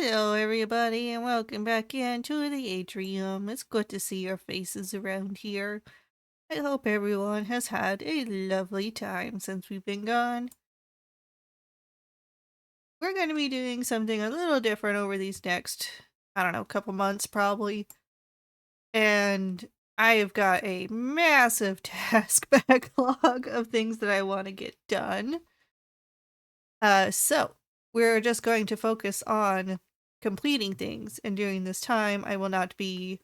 Hello, everybody, and welcome back into the atrium. It's good to see your faces around here. I hope everyone has had a lovely time since we've been gone. We're going to be doing something a little different over these next, I don't know, couple months probably. And I have got a massive task backlog of things that I want to get done. So we're just going to focus on completing things, and during this time, I will not be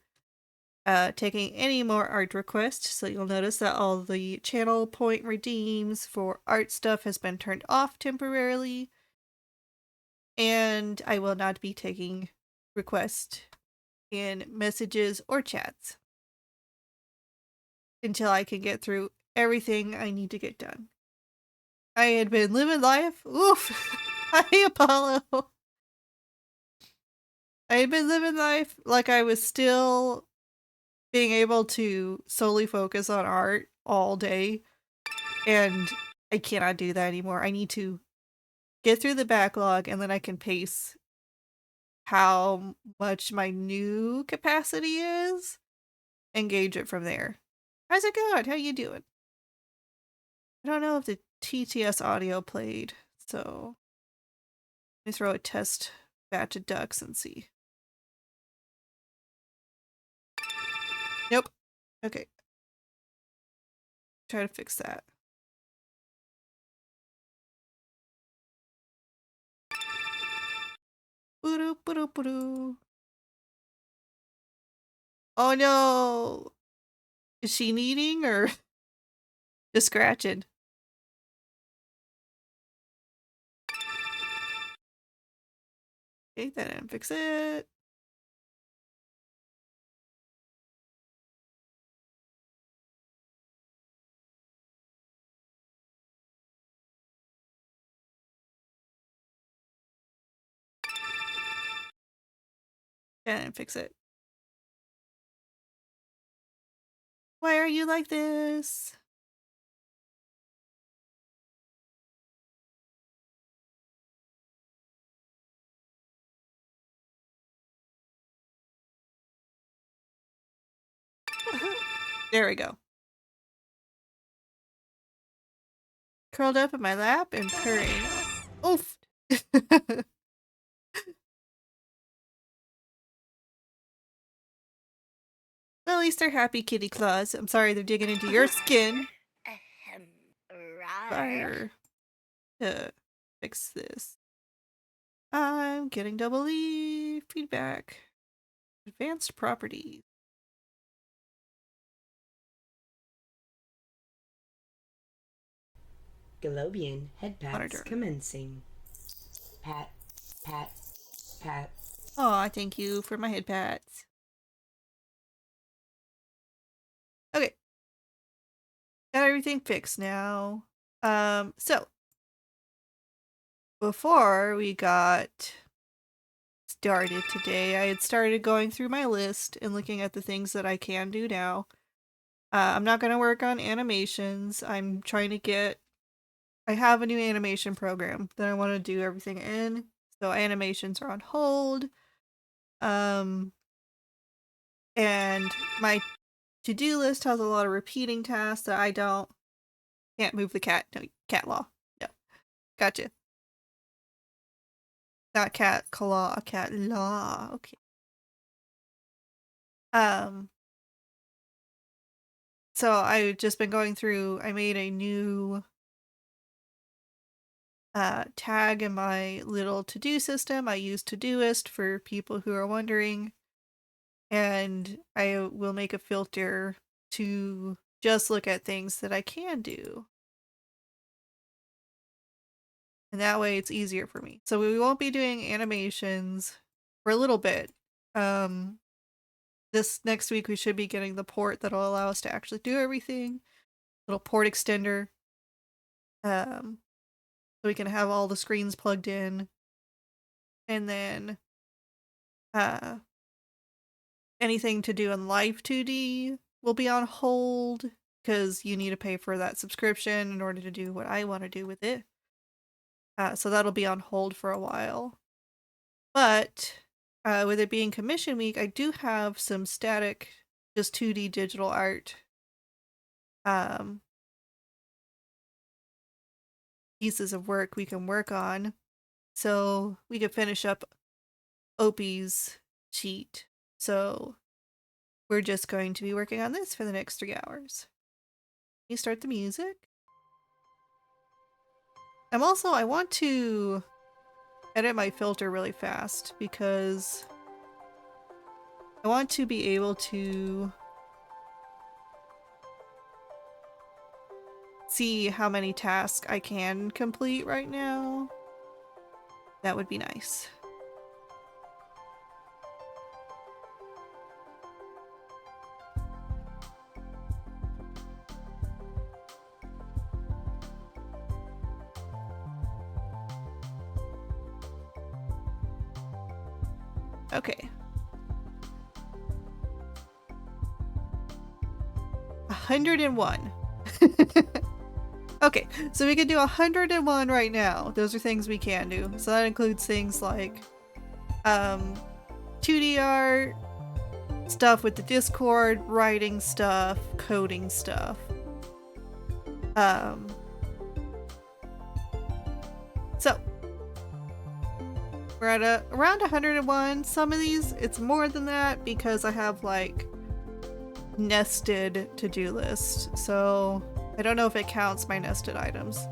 taking any more art requests, so you'll notice that all the channel point redeems for art stuff has been turned off temporarily, and I will not be taking requests in messages or chats until I can get through everything I need to get done. I had been living life. Oof! Hi, Apollo! I had been living life like I was still being able to solely focus on art all day, and I cannot do that anymore. I need to get through the backlog, and then I can pace how much my new capacity is and gauge it from there. How's it going? How you doing? I don't know if the TTS audio played, so let me throw a test batch of ducks and see. Nope. Okay. Try to fix that. Boo-doo, boo-doo, boo-doo. Oh no! Is she kneading or just scratching? Okay, then fix it. And fix it. Why are you like this? There we go. Curled up in my lap and purring. Oof! Well, at least they're happy kitty claws. I'm sorry they're digging into your skin. Fire to fix this. I'm getting double E feedback. Advanced properties. Galobian head pats Monitor. commencing. Pat, pat, pat. Aw, thank you for my head pats. Okay. Got everything fixed now. So before we got started today, I had started going through my list and looking at the things that I can do now. I'm not going to work on animations. I'm trying to get... I have a new animation program that I want to do everything in, so animations are on hold. And my to-do list has a lot of repeating tasks that I can't move the cat. No, cat law. No. Gotcha. Not cat claw, cat law. Okay. So I've just been going through, I made a new tag in my little to-do system. I use Todoist for people who are wondering, and I will make a filter to just look at things that I can do. And that way it's easier for me. So we won't be doing animations for a little bit. This next week we should be getting the port that'll allow us to actually do everything. Little port extender. So we can have all the screens plugged in. And then anything to do in Live 2D will be on hold because you need to pay for that subscription in order to do what I want to do with it. So that'll be on hold for a while. But with it being commission week, I do have some static, just 2D digital art um, pieces of work we can work on. So we could finish up Opie's sheet. So we're just going to be working on this for the next 3 hours. You start the music. I want to edit my filter really fast because I want to be able to see how many tasks I can complete right now. That would be nice. Okay. 101. Okay, so we can do 101 right now. Those are things we can do. So that includes things like 2D art, stuff with the Discord, writing stuff, coding stuff. So we're at around 101. Some of these, it's more than that because I have like nested to-do list. So I don't know if it counts my nested items.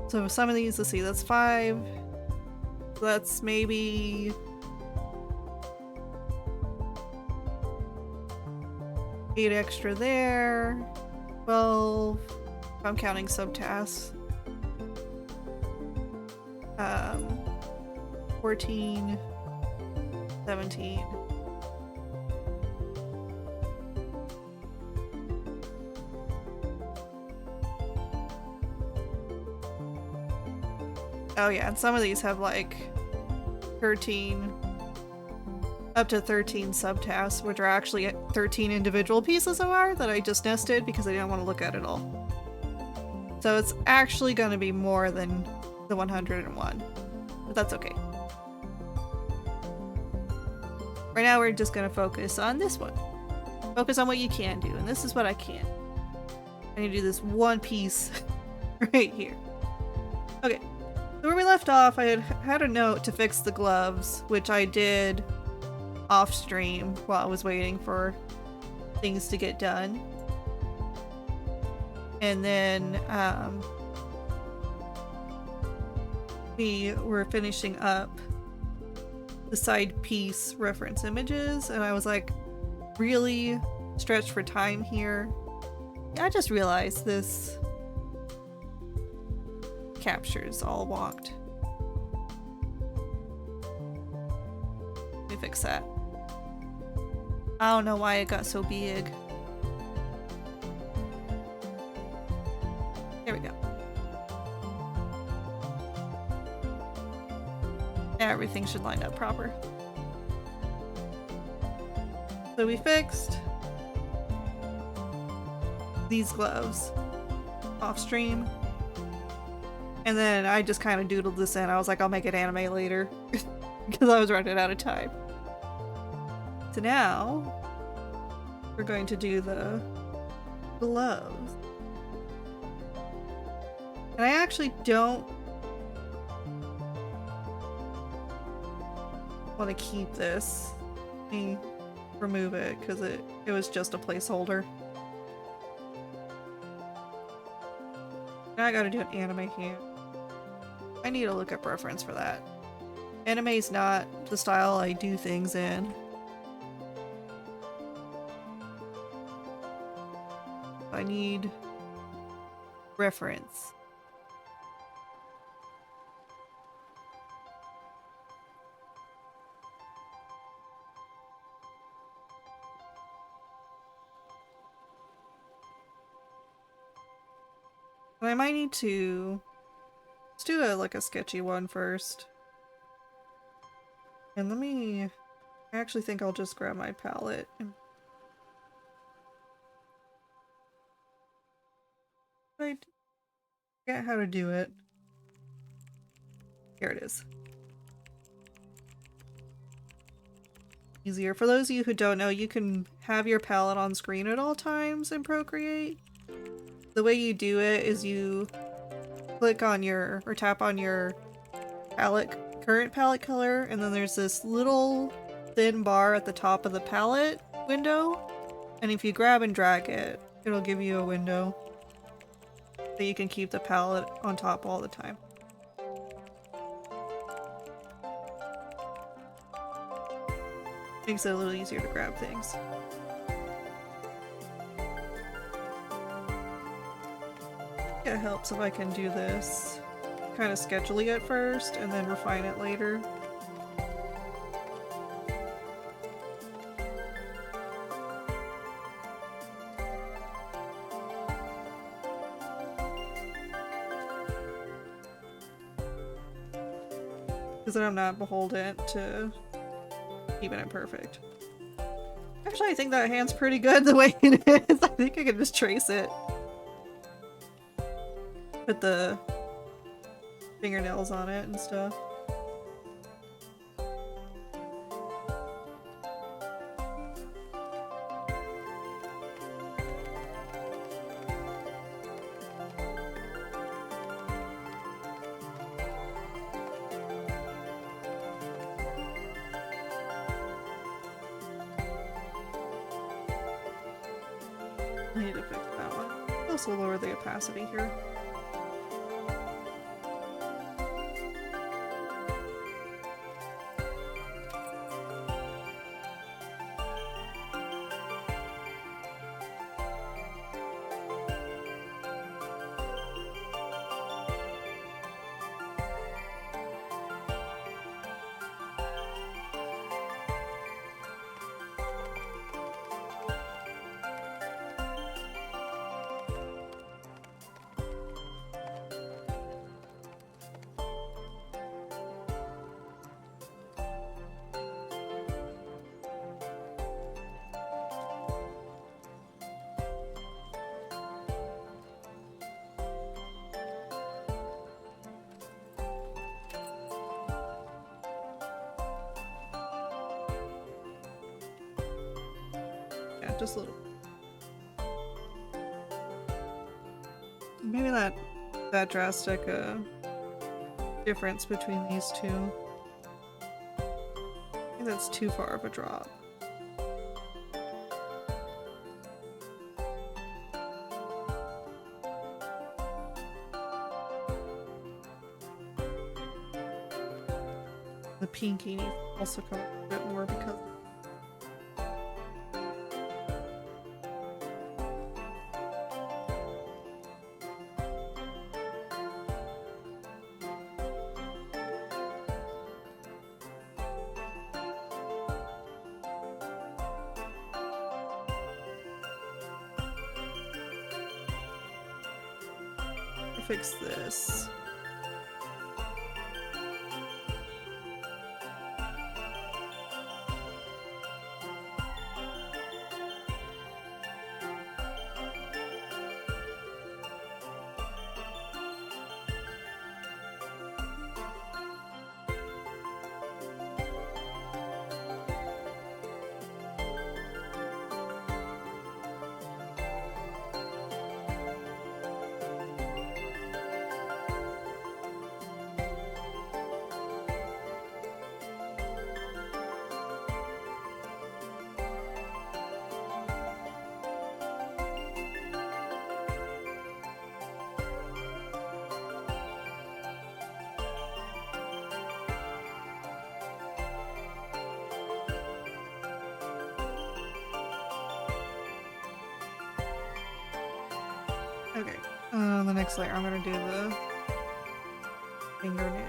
So some of these, let's see, that's 5. That's maybe 8 extra there. 12, if I'm counting subtasks. 14, 17. Oh yeah, and some of these have like 13, up to 13 subtasks, which are actually 13 individual pieces of art that I just nested because I didn't want to look at it all. So it's actually going to be more than the 101, but that's okay. Right now we're just going to focus on this one. Focus on what you can do, and this is what I can. I need to do this one piece right here. Okay, so where we left off, I had a note to fix the gloves, which I did off stream while I was waiting for things to get done. And then we were finishing up the side piece reference images, and I was like really stretched for time here. I just realized this captures all walked. Let me fix that. I don't know why it got so big. There we go. Now everything should line up proper. So we fixed these gloves off stream. And then I just kind of doodled this in. I was like, I'll make it anime later because I was running out of time. So now we're going to do the gloves. And I actually don't want to keep this. Let me remove it because it was just a placeholder. Now I gotta do an anime here. I need to look up reference for that. Anime's not the style I do things in. I need reference. But I might need to... Let's do like a sketchy one first. And let me... I actually think I'll just grab my palette and... I forget how to do it. Here it is. easier. For those of you who don't know, you can have your palette on screen at all times in Procreate. The way you do it is you click on your, or tap on your current palette color, and then there's this little thin bar at the top of the palette window, and if you grab and drag it, it'll give you a window so you can keep the palette on top all the time. Makes it a little easier to grab things. It helps if I can do this kind of sketchily at first and then refine it later. Because then I'm not beholden to keeping it perfect. Actually, I think that hand's pretty good the way it is. I think I can just trace it. Put the fingernails on it and stuff. I need to fix that one. Also lower the opacity here. Yeah, just a little. Maybe that drastic difference between these two. I think that's too far of a drop. The pinky needs to also come up a bit more because fix this. Okay, the next layer I'm gonna do the fingernail.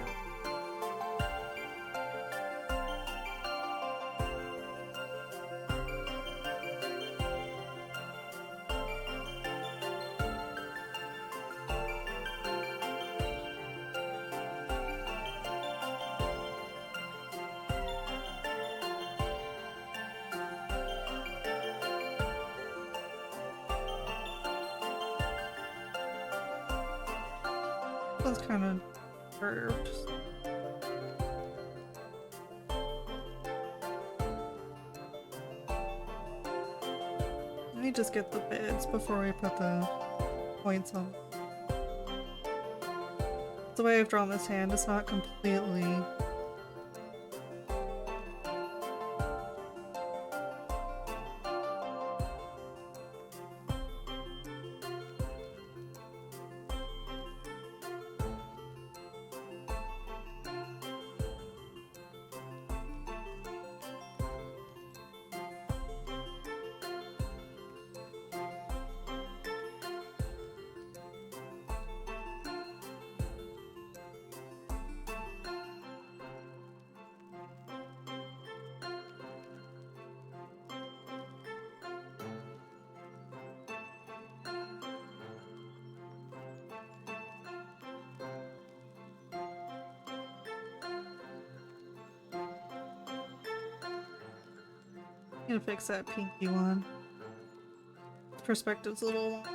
That's kind of curved. me just get the bits before we put the points on. The way I've drawn this hand is not completely... I'm gonna fix that pinky one. Perspective's a little long.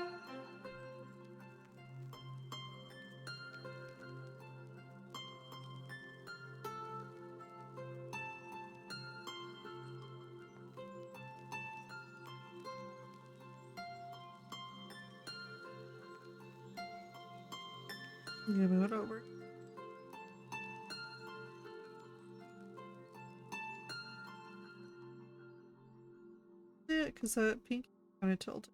I'm gonna move it over. Yeah, because that pinky kind of tilted.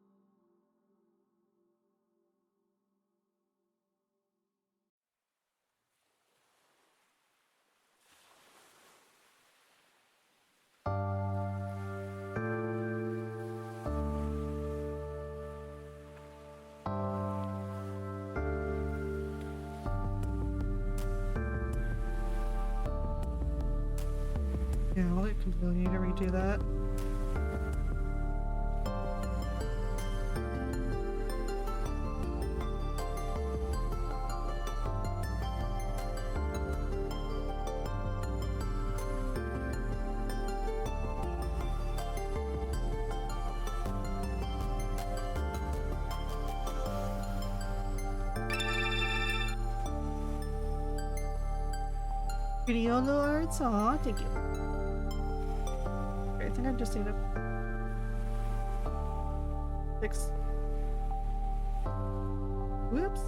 Yeah, I'll completely need to redo that. Video alerts, aw, thank you. Okay, I think I just need to fix. Whoops.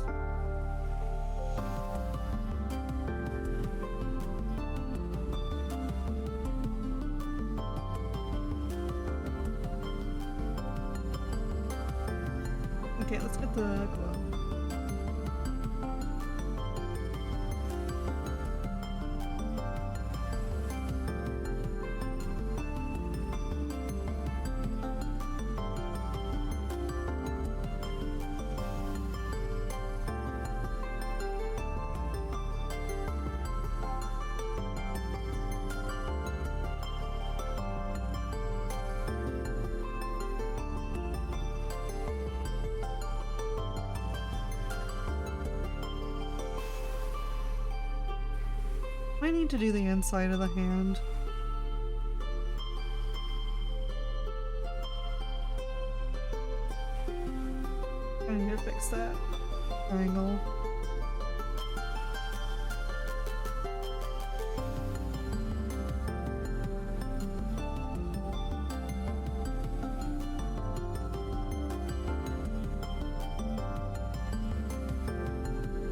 Okay, let's get the glow. I need to do the inside of the hand. I need to fix that triangle.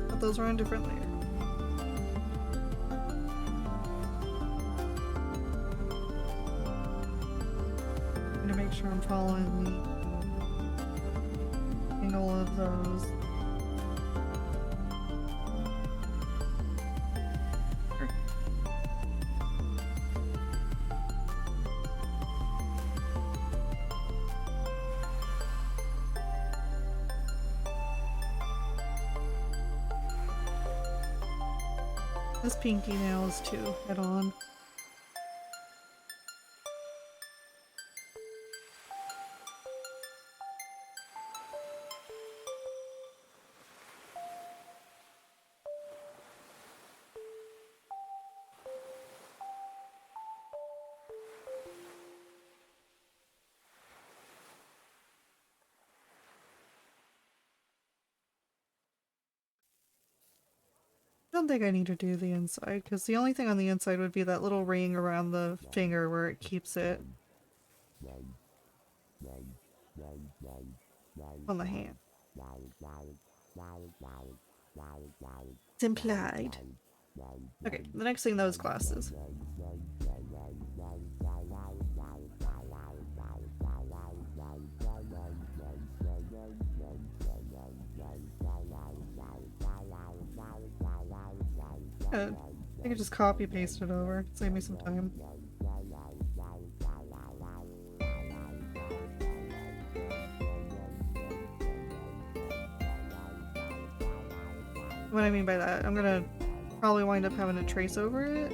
But those were on different layers. Make sure I'm following the angle of those. This pinky nail is too head on. I don't think I need to do the inside, because the only thing on the inside would be that little ring around the finger where it keeps it. on the hand. It's implied. Okay, the next thing, those glasses. I can just copy paste it over. Save me some time. What I mean by that, I'm gonna probably wind up having to trace over it.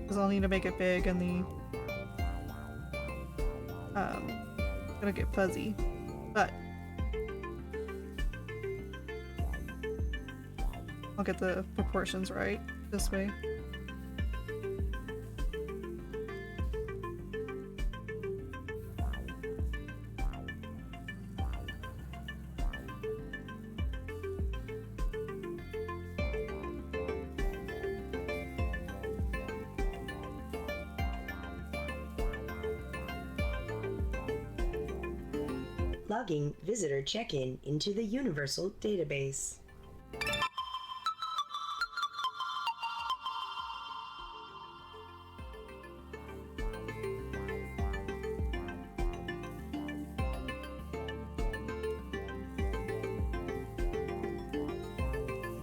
Because I'll need to make it big and the gonna get fuzzy. But I'll get the proportions right this way. Logging visitor check-in into the Universal Database.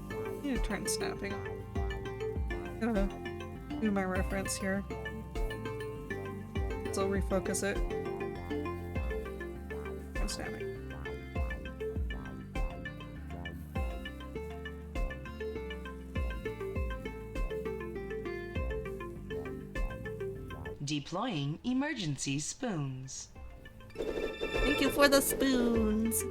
I need to turn snapping on. Gotta do my reference here. So I'll refocus it. Turn snapping. Deploying emergency spoons. Thank you for the spoons.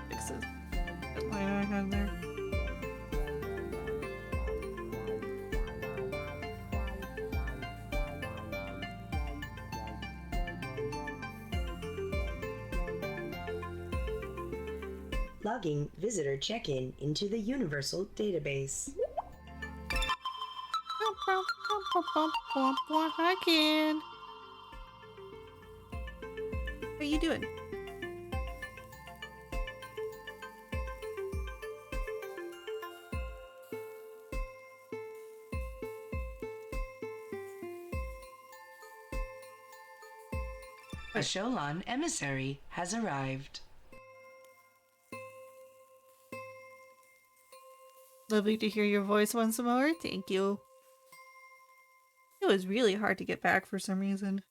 Fix it. That line I had there. Logging visitor check-in into the Universal Database. Hi, Ken. How you doing? A Sholon emissary has arrived. Lovely to hear your voice once more. Thank you. It was really hard to get back for some reason.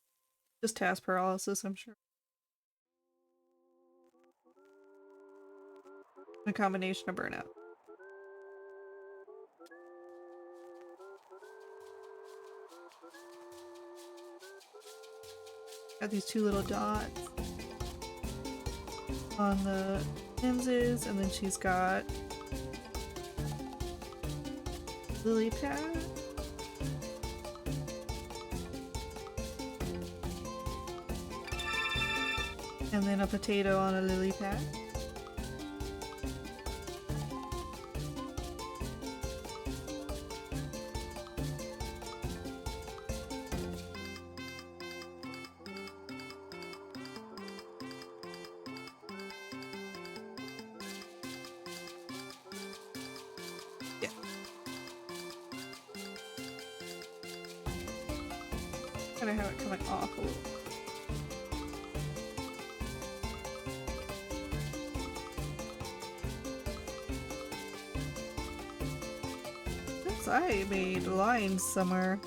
Just task paralysis, I'm sure. A combination of burnout. Got these two little dots on the lenses, and then she's got lily pad. And then a potato on a lily pad. Yeah. Gotta have it coming off a little. I made lines somewhere.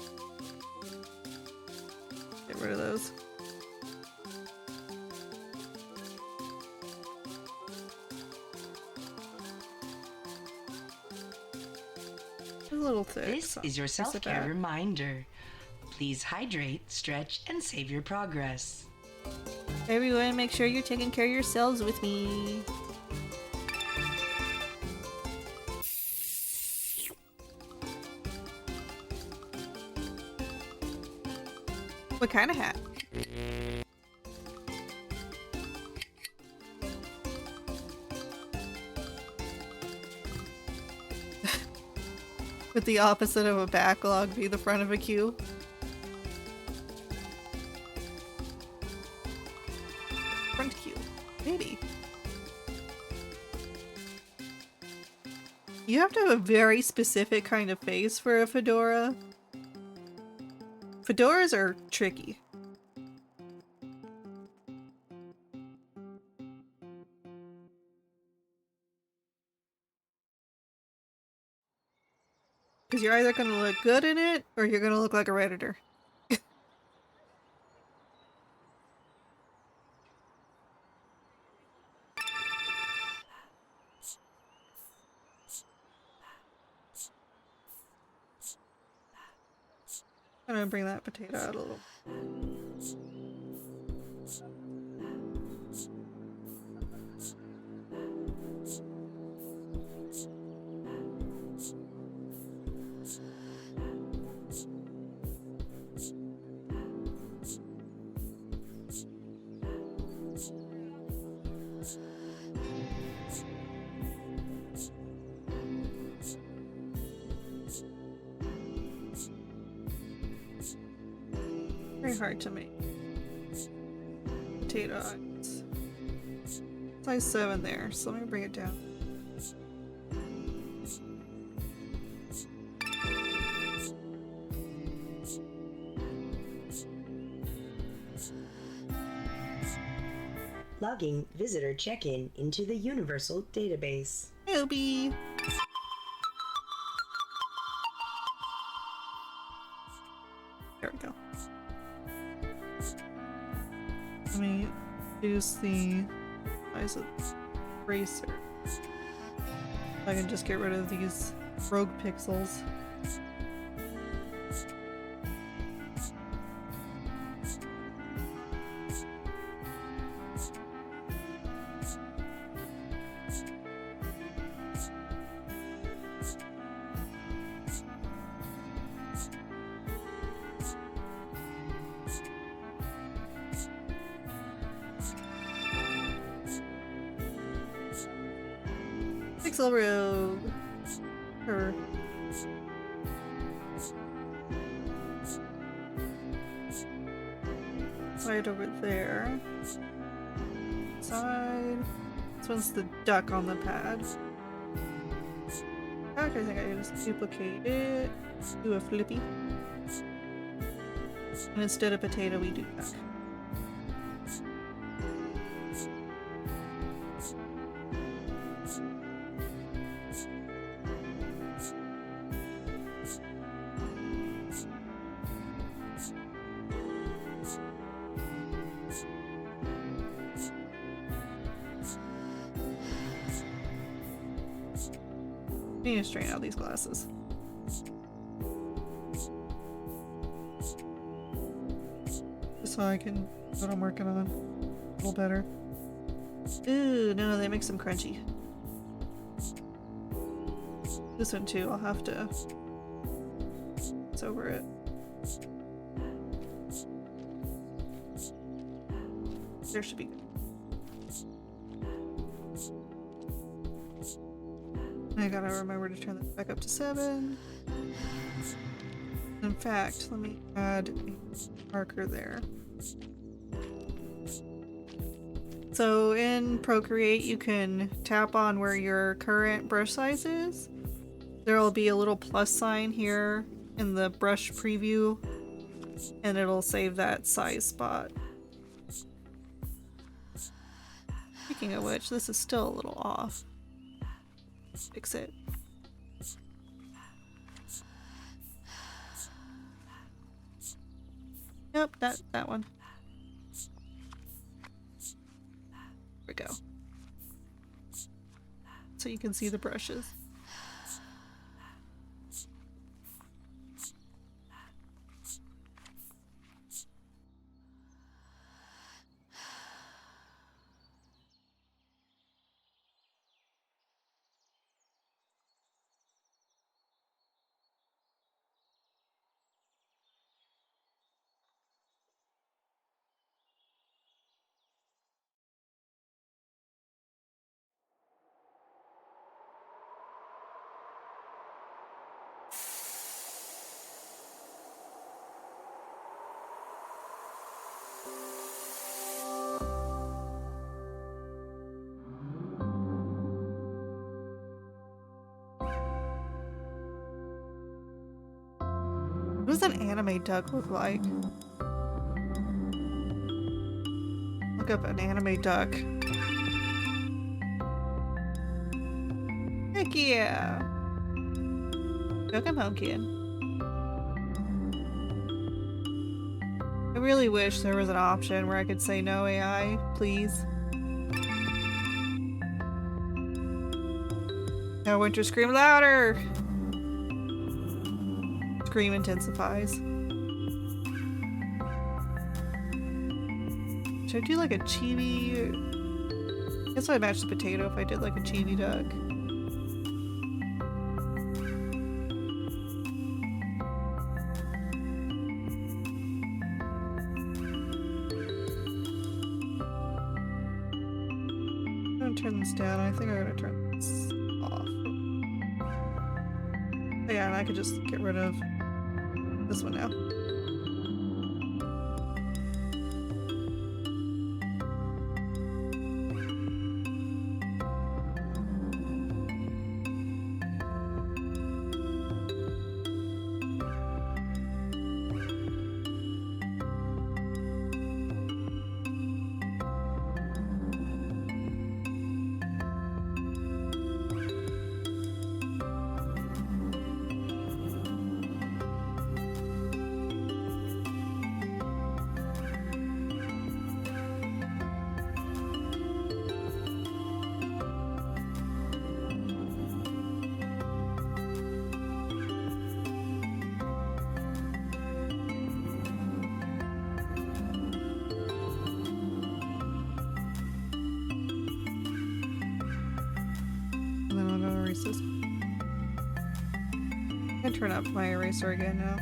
Get rid of those. A little thick. This so is your just like self-care that. reminder. Please hydrate, stretch, and save your progress. Everyone, make sure you're taking care of yourselves with me. What kind of hat? Would the opposite of a backlog be the front of a queue? Front queue. Maybe. You have to have a very specific kind of face for a fedora. Fedoras are tricky. Because you're either going to look good in it, or you're going to look like a Redditor. I'm gonna bring that potato out a little. Very hard to make. Potato eyes. Size 7 there, so let me bring it down. Logging visitor check-in into the Universal Database. Obi! There we go. Let me use the size of eraser. I can just get rid of these rogue pixels. Pixel rogue. Her. Right over there. Side. This one's the duck on the pad. Okay, I think I just duplicate it. Do a flippy. And instead of potato, we do duck. I need to straighten out these glasses. Just so I can do what I'm working on a little better. Ooh, no, they make some crunchy. This one too, I'll have to. It's over it. There should be good. I gotta remember to turn that back up to 7. In fact, let me add a marker there. So in Procreate, you can tap on where your current brush size is. There will be a little plus sign here in the brush preview, and it'll save that size spot. Speaking of which, this is still a little off. Let's fix it. Yep, that one. There we go. So you can see the brushes. does an anime duck look like? Look up an anime duck. Heck yeah! Welcome home, kid. I really wish there was an option where I could say no AI, please. Now Winter scream louder! Scream intensifies. Should I do like a chibi? I guess I'd match the potato if I did like a chibi duck. I'm gonna turn this down. I think I'm gonna turn this off. Oh, yeah, and I could just get rid of this one now. And then I'm gonna erase this. I'm gonna turn up my eraser again now.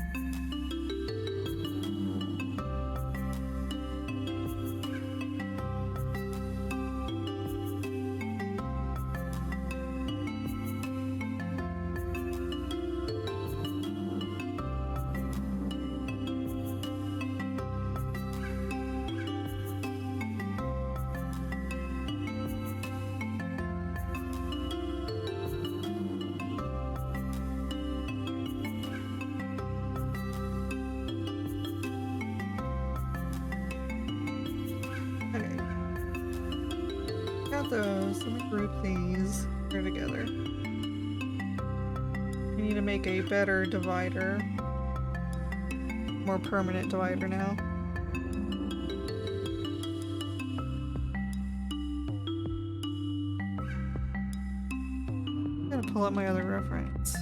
Okay. Got those. Let me group these here together. I need to make a better divider. More permanent divider now. I'm gonna pull up my other reference.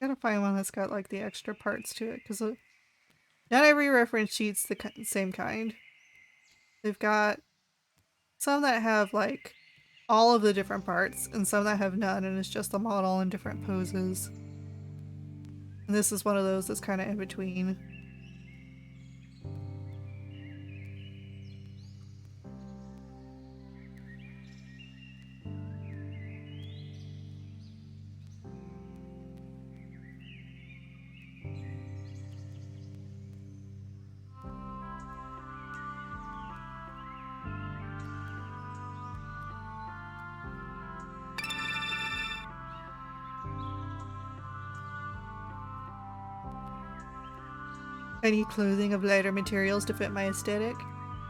Gotta find one that's got like the extra parts to it, because not every reference sheet's the same kind. They've got some that have like all of the different parts, and some that have none, and it's just the model in different poses. And this is one of those that's kind of in between. I need clothing of lighter materials to fit my aesthetic.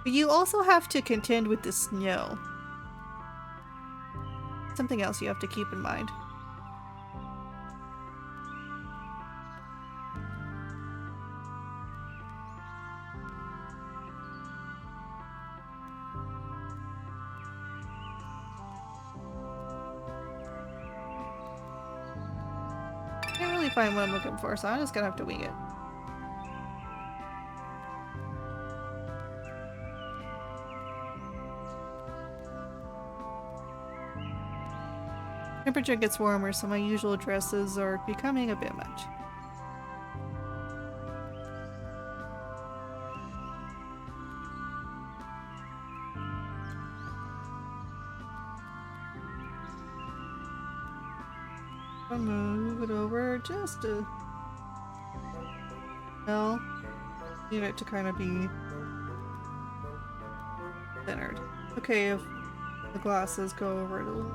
But you also have to contend with the snow. Something else you have to keep in mind. Can't really find what I'm looking for, so I'm just gonna have to wing it. Temperature gets warmer, so my usual dresses are becoming a bit much. I'll move it over just a... Well, need it to kind of be centered. Okay, if the glasses go over it a little.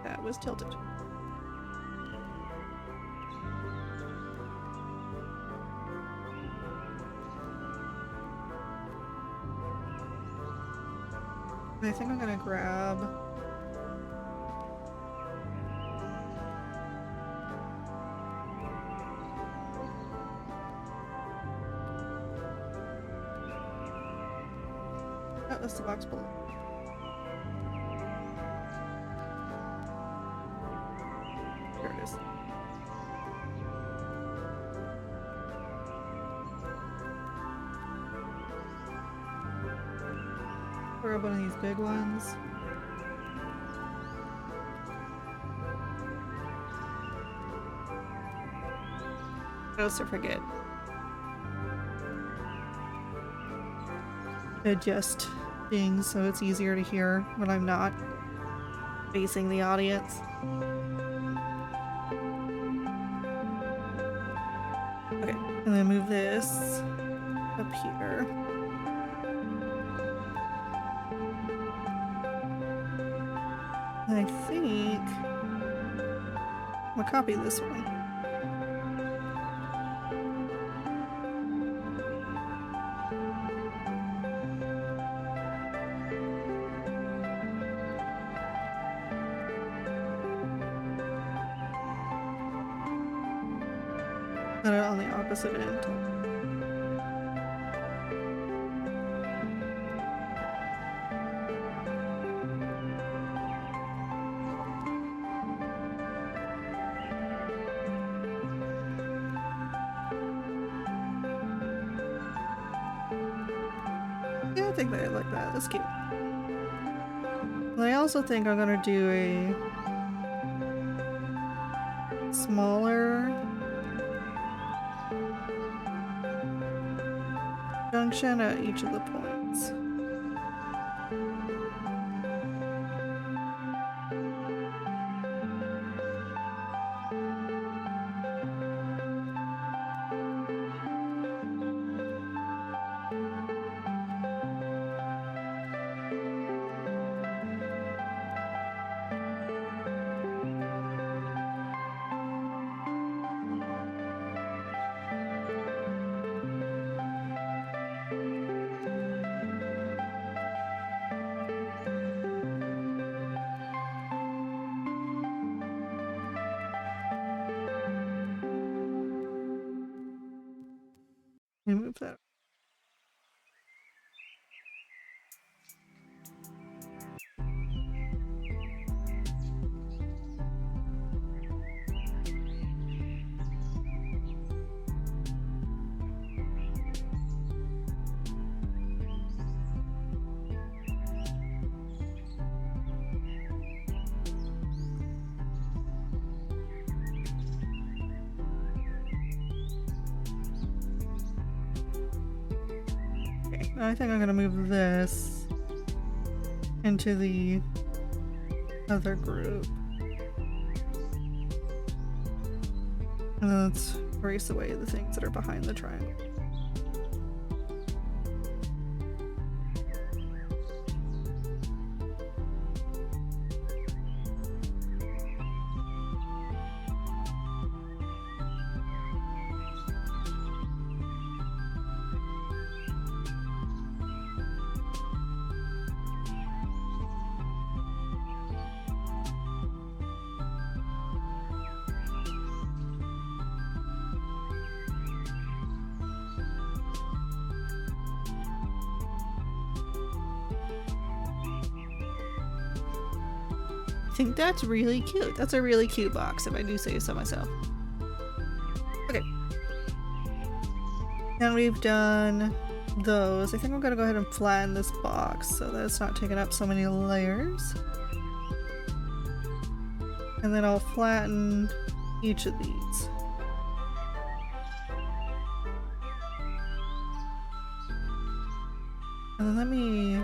That was tilted. I think I'm gonna grab oh, that's the box below. There it is. Grab one of these big ones. I also forget. Adjust things so it's easier to hear when I'm not facing the audience. Okay, and then move this up here. I think I'm gonna copy this one. Put it on the opposite end. Yeah, I think that I like that. That's cute. And I also think I'm gonna do a smaller junction at each of the points. Let me move that. I think I'm gonna move this into the other group. And then let's erase away the things that are behind the triangle. think that's really cute. That's a really cute box, if I do say so myself. Okay. And we've done those. I think I'm gonna go ahead and flatten this box so that it's not taking up so many layers. And then I'll flatten each of these. And then let me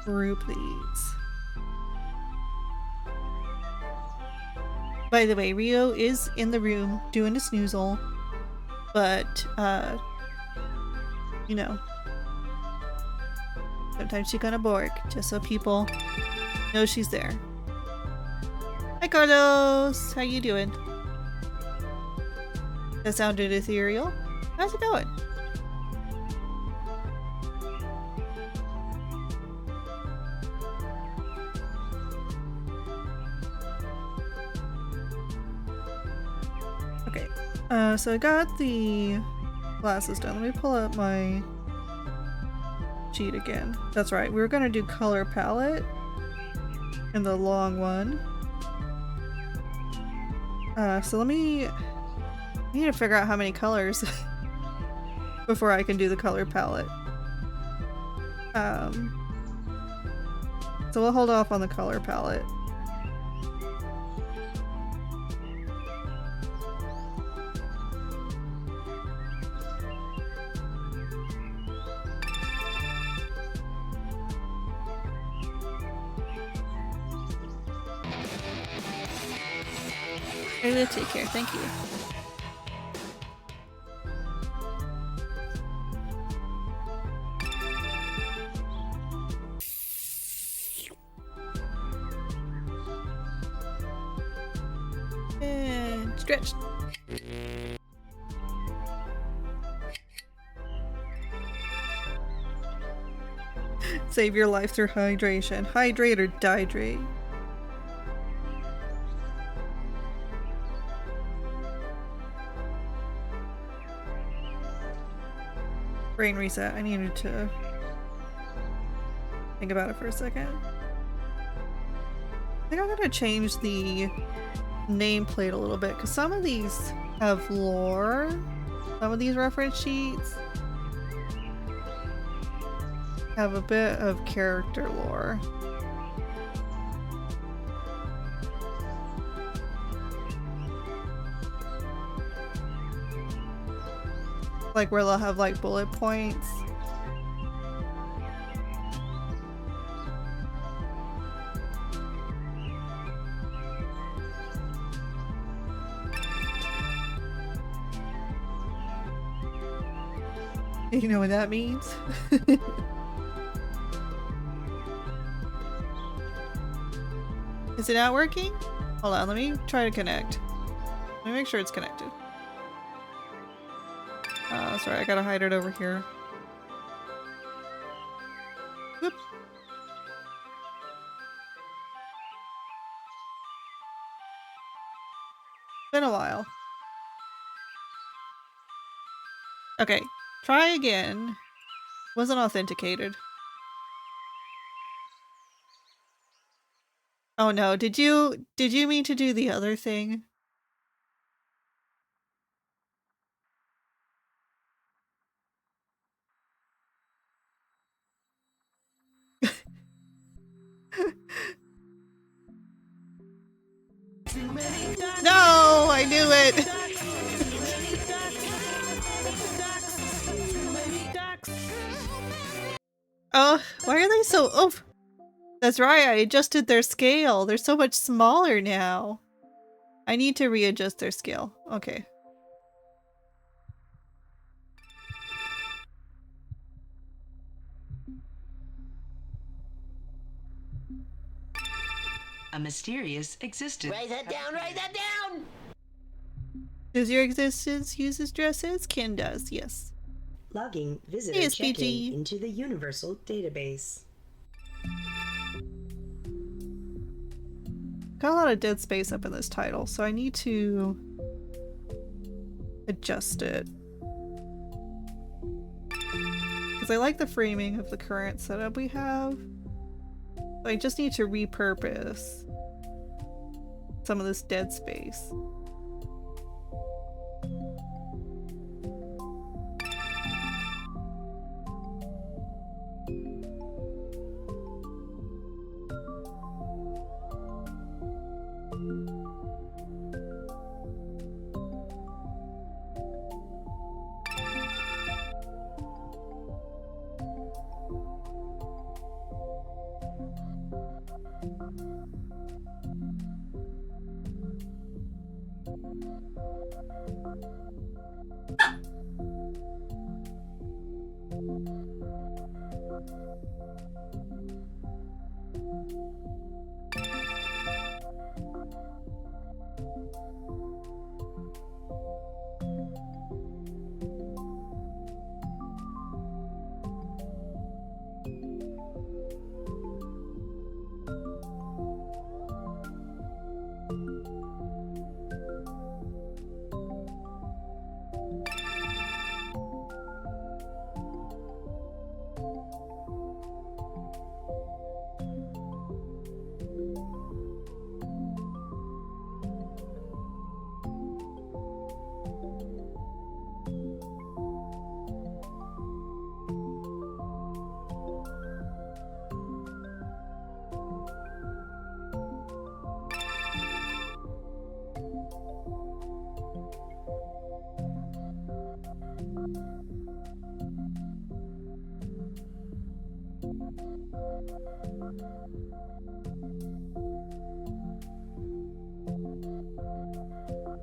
group these. By the way, Rio is in the room doing a snoozle, but you know, sometimes she gonna bark just so people know she's there. Hi Carlos, how you doing? That sounded ethereal. How's it going? Okay, so I got the glasses done. Let me pull up my sheet again. That's right, we were gonna do color palette in the long one. So I need to figure out how many colors before I can do the color palette. So we'll hold off on the color palette. I will take care, thank you. And stretch. Save your life through hydration. Hydrate or dihydrate. Brain reset. I needed to think about it for a second. I think I'm gonna change the nameplate a little bit because some of these have lore. Some of these reference sheets have a bit of character lore. Like where they'll have like bullet points. You know what that means? Is it not working? Hold on, let me try to connect. Let me make sure it's connected. Sorry, I gotta hide it over here. Whoop. Been a while. Okay, try again. Wasn't authenticated. Oh no, did you mean to do the other thing? No, I knew it. Oh, why are they so oof? That's right, I adjusted their scale. They're so much smaller now. I need to readjust their scale. Okay. A mysterious existence. Write that down, write that down! Does your existence uses dresses? Kin does, yes. Logging visitor Yes, check-in BG. into the universal database. Got a lot of dead space up in this title, so I need to adjust it. Because I like the framing of the current setup we have. I just need to repurpose some of this dead space.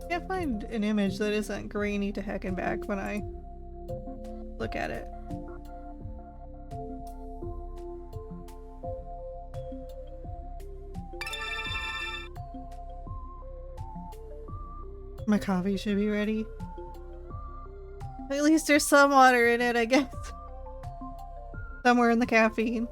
Can't find an image that isn't grainy to heck and back when I look at it. My coffee should be ready. At least there's some water in it, I guess. Somewhere in the caffeine.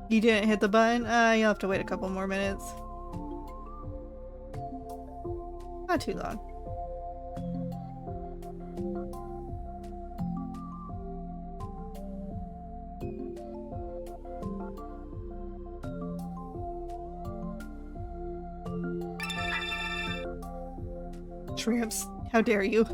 You didn't hit the button? You'll have to wait a couple more minutes. Not too long. Shrimps, how dare you?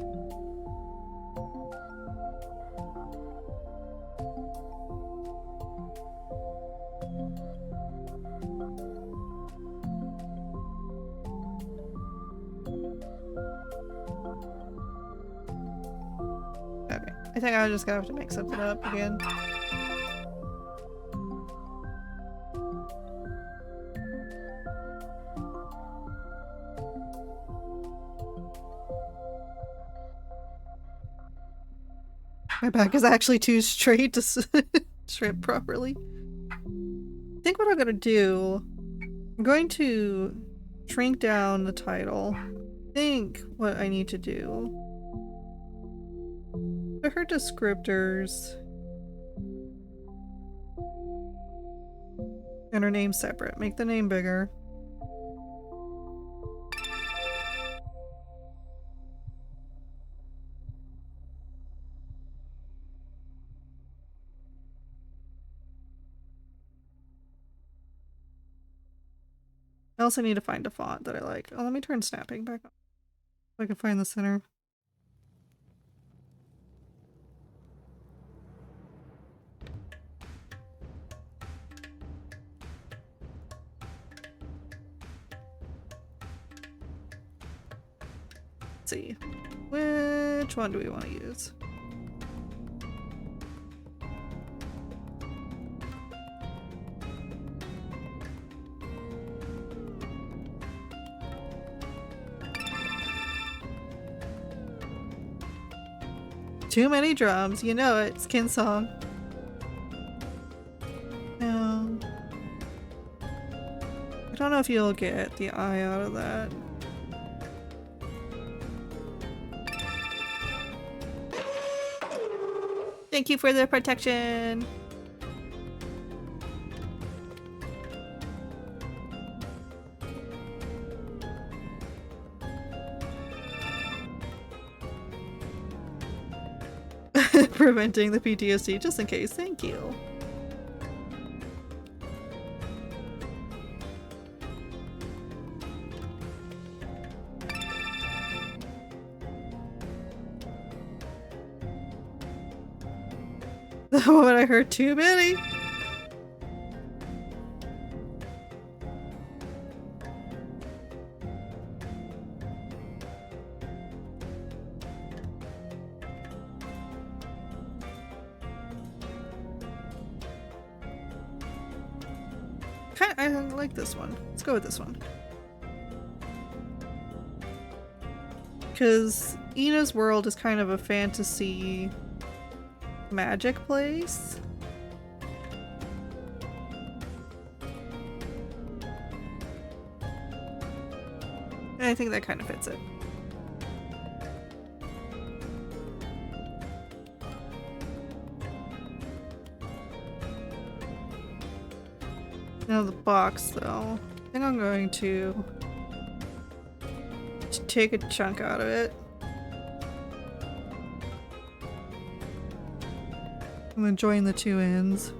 Okay, I think I'm just gonna have to make something up again. My back is actually too straight to strip properly. I think what I'm gonna do, I'm going to shrink down the title. I think what I need to do, put her descriptors and her name separate. Make the name bigger. I also need to find a font that I like. Oh, let me turn snapping back on so I can find the center. Let's see. Which one do we want to use? Too many drums, you know it, Skin Song. No. I don't know if you'll get the eye out of that. thank you for the protection. Preventing the PTSD just in case. Thank you. The moment I heard too many. I like this one. Let's go with this one. Because Ina's world is kind of a fantasy magic place. And I think that kind of fits it. Now the box though. I think I'm going to take a chunk out of it. And then join the two ends.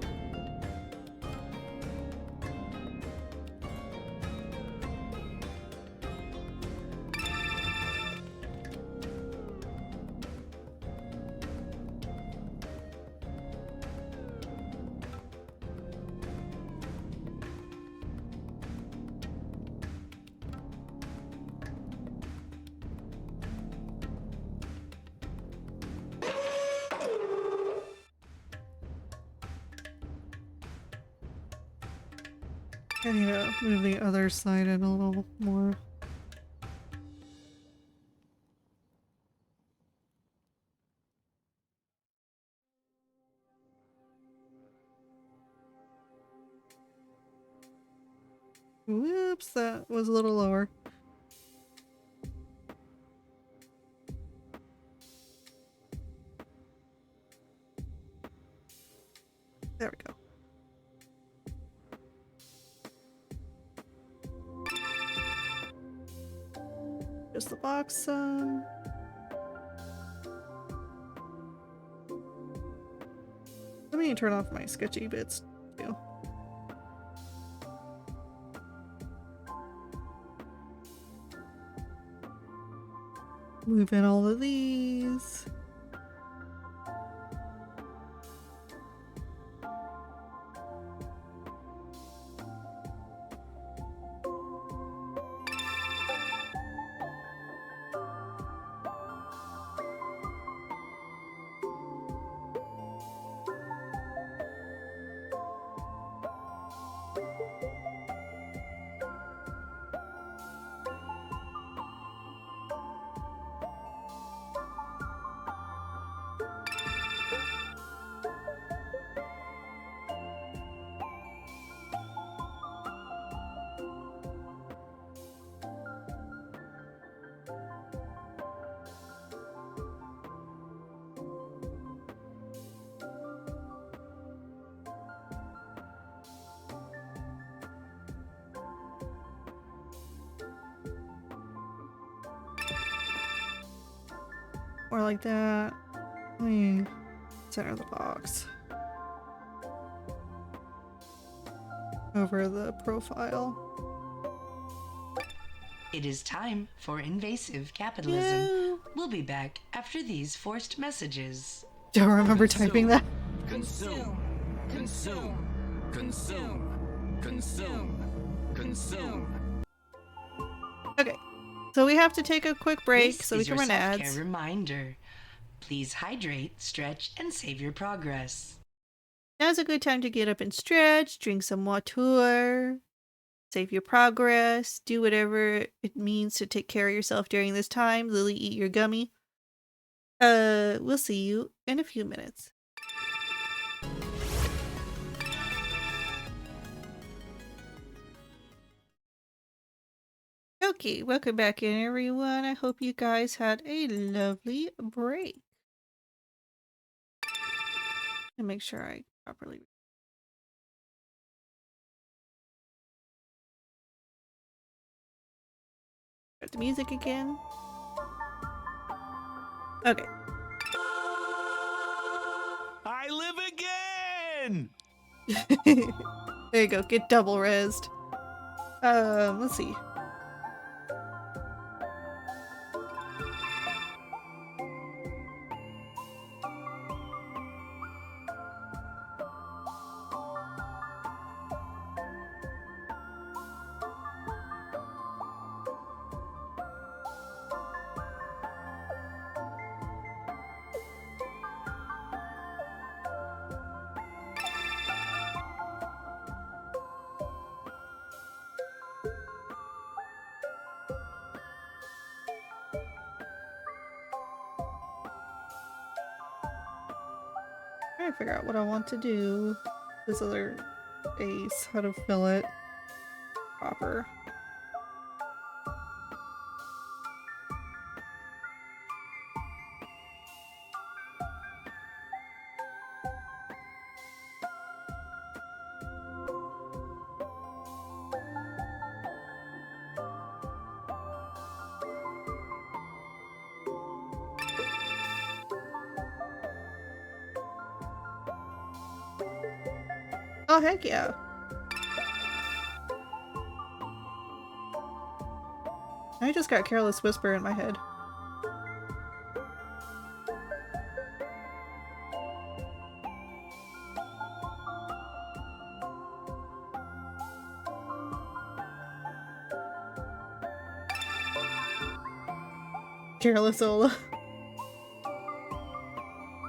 I need to move the other side in a little more. Whoops, that was a little lower. There we go. Just the box. Let me turn off my sketchy bits too. Move in all of these. Or like that. Let me center the box over the profile. It is time for invasive capitalism. Yeah. We'll be back after these forced messages. Don't remember typing that. Consume. Consume. Consume. Consume. Consume. Okay, so we have to take a quick break This so we is can your run self-care ads. reminder. Please hydrate, stretch, and save your progress. Now's a good time to get up and stretch, drink some water, save your progress, do whatever it means to take care of yourself during this time. Lily, eat your gummy. We'll see you in a few minutes. Okay, welcome back in everyone. I hope you guys had a lovely break. And make sure I properly. Start the music again. Okay. I live again! There you go. Get double rezzed. Let's see. Trying to figure out what I want to do. This other base, how to fill it proper. Oh, heck yeah. I just got Careless Whisper in my head. Careless Ola.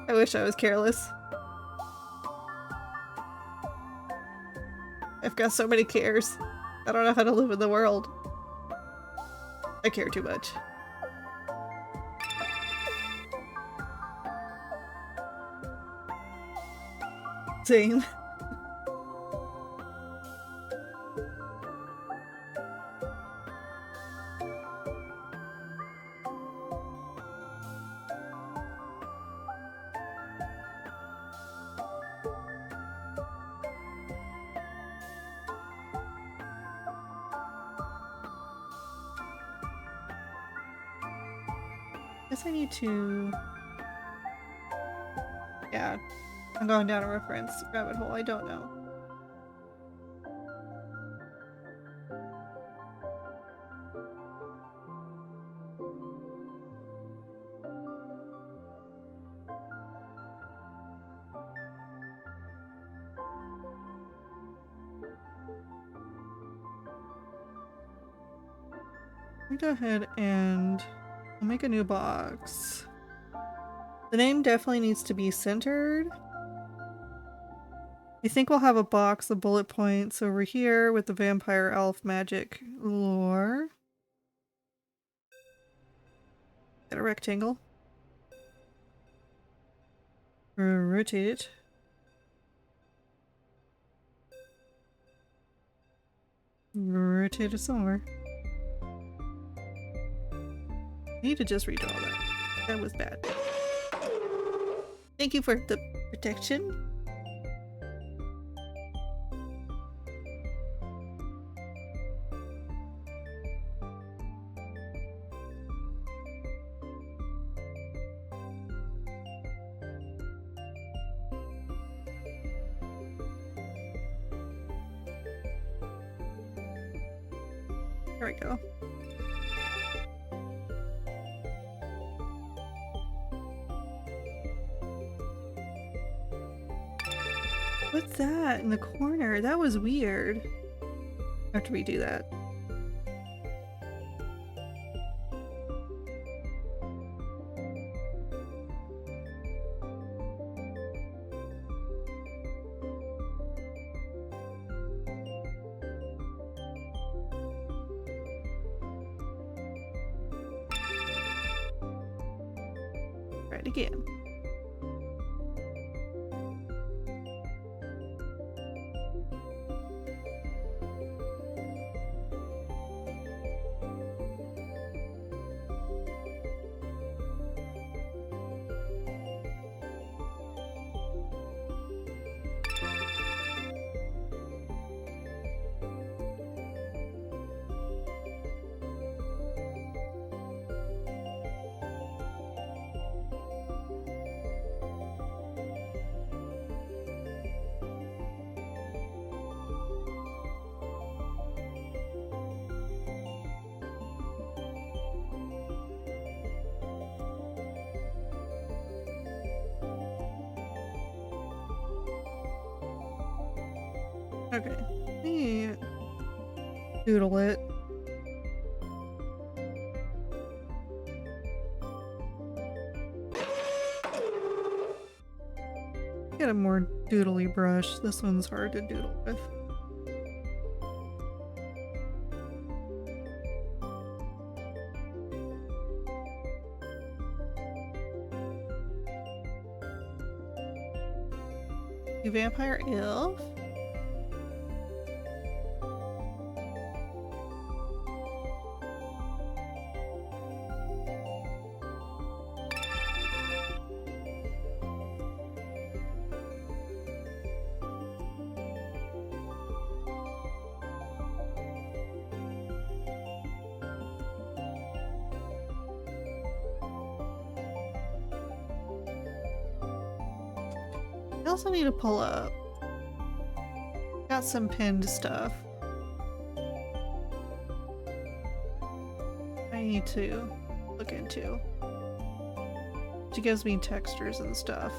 I wish I was careless. I've got so many cares. I don't know how to live in the world. I care too much. Same. Guess I need to... Yeah, I'm going down a reference rabbit hole. I don't know. Let me go ahead and I'll make a new box. The name definitely needs to be centered. I think we'll have a box of bullet points over here with the vampire elf magic lore. Get a rectangle. Rotate it. Rotate it somewhere. I need to just redraw that. That was bad. Thank you for the protection. There we go. What's that in the corner? That was weird. I have to redo that. Try it again. Okay. Let me doodle it. Get a more doodly brush. This one's hard to doodle with. You vampire elf? I also need to pull up. Got some pinned stuff. I need to look into. She gives me textures and stuff.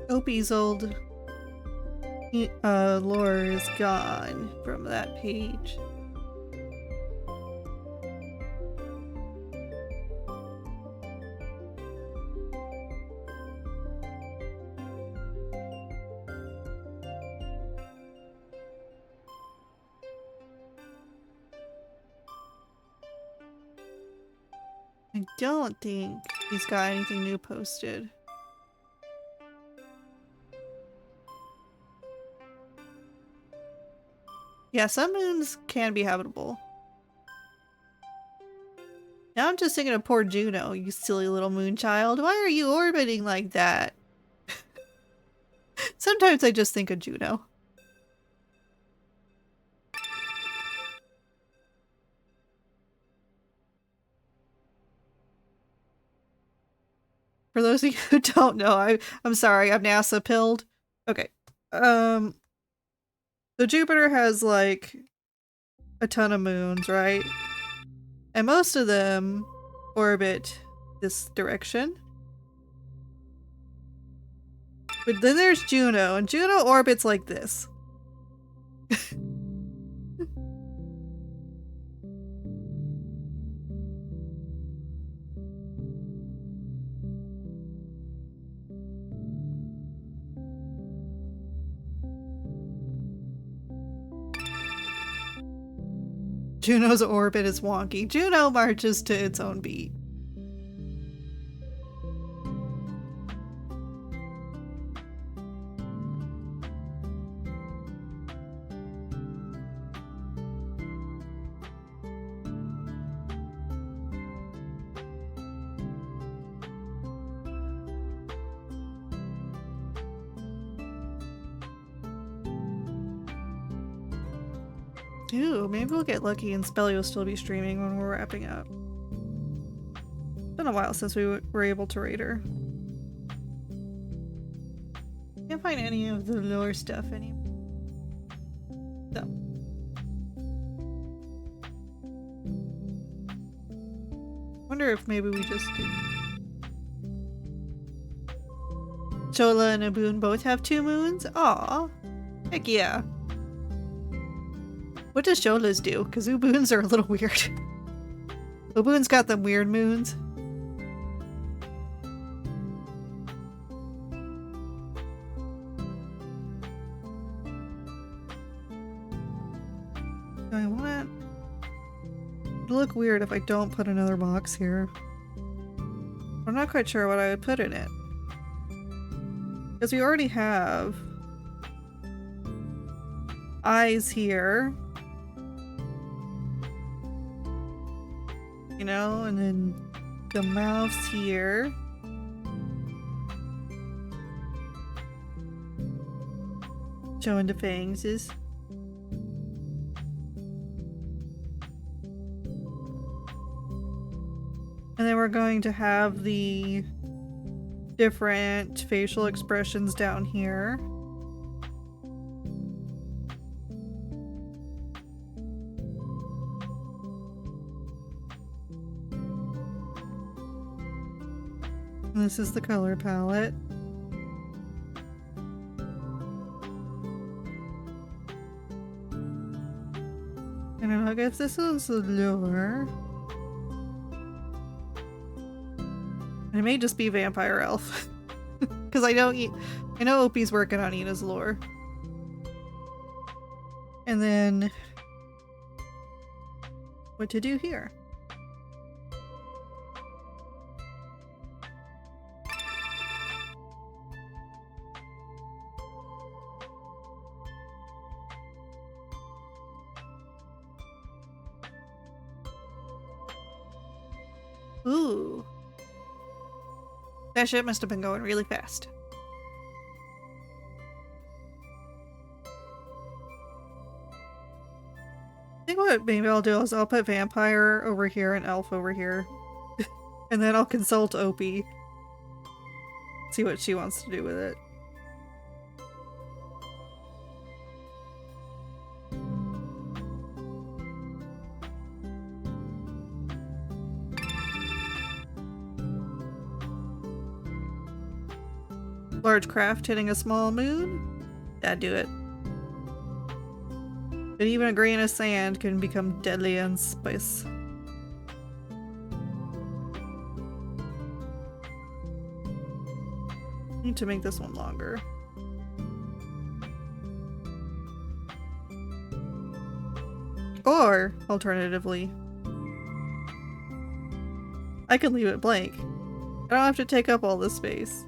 Opie's old lore is gone from that page. I don't think he's got anything new posted. Yeah, some moons can be habitable. Now I'm just thinking of poor Juno, you silly little moon child. Why are you orbiting like that? Sometimes I just think of Juno. For those of you who don't know, I'm sorry, I'm NASA pilled. Okay. So Jupiter has like a ton of moons, right? And most of them orbit this direction. But then there's Juno, and Juno orbits like this. Juno's orbit is wonky. Juno marches to its own beat. Ooh, maybe we'll get lucky and Spelly will still be streaming when we're wrapping up. It's been a while since we were able to raid her. Can't find any of the lore stuff anymore. So. Wonder if maybe we just do. Chola and Aboon both have 2 moons? Aw. Heck yeah. What does Chola's do? Because Uboons are a little weird. Uboon's got them weird moons. I want it to look weird if I don't put another box here. I'm not quite sure what I would put in it. Because we already have eyes here. You know, and then the mouth's here. Showing the fangs is. And then we're going to have the different facial expressions down here. And this is the color palette. And I guess this is the lure. It may just be Vampire Elf. Because I know Opie's working on Ina's lore. And then what to do here. Ooh. That shit must have been going really fast. I think what maybe I'll do is I'll put Vampire over here and Elf over here. And then I'll consult Opie. See what she wants to do with it. Large craft hitting a small moon? That'd do it. But even a grain of sand can become deadly in space. Need to make this one longer. Or, alternatively, I can leave it blank. I don't have to take up all this space.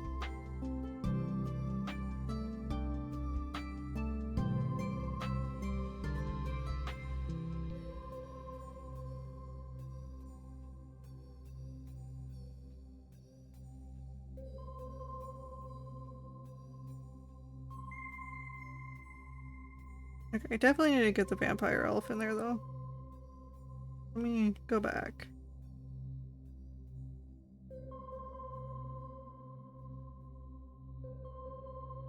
Okay, I definitely need to get the Vampire Elf in there though. Let me go back.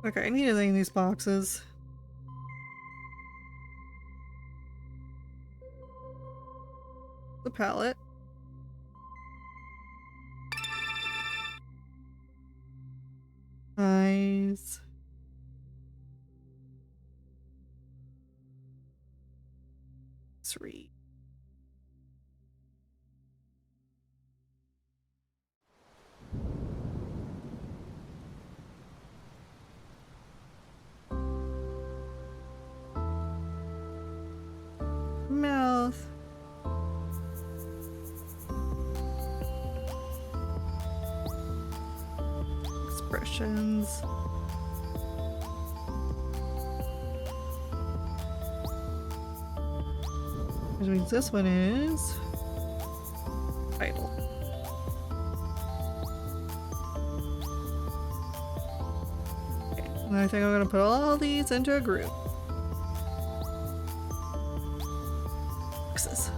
Okay, I need to name these boxes. The palette. Eyes. Three. Mouth. Expressions. Which means this one is title. Okay, and I think I'm gonna put all these into a group. Boxes.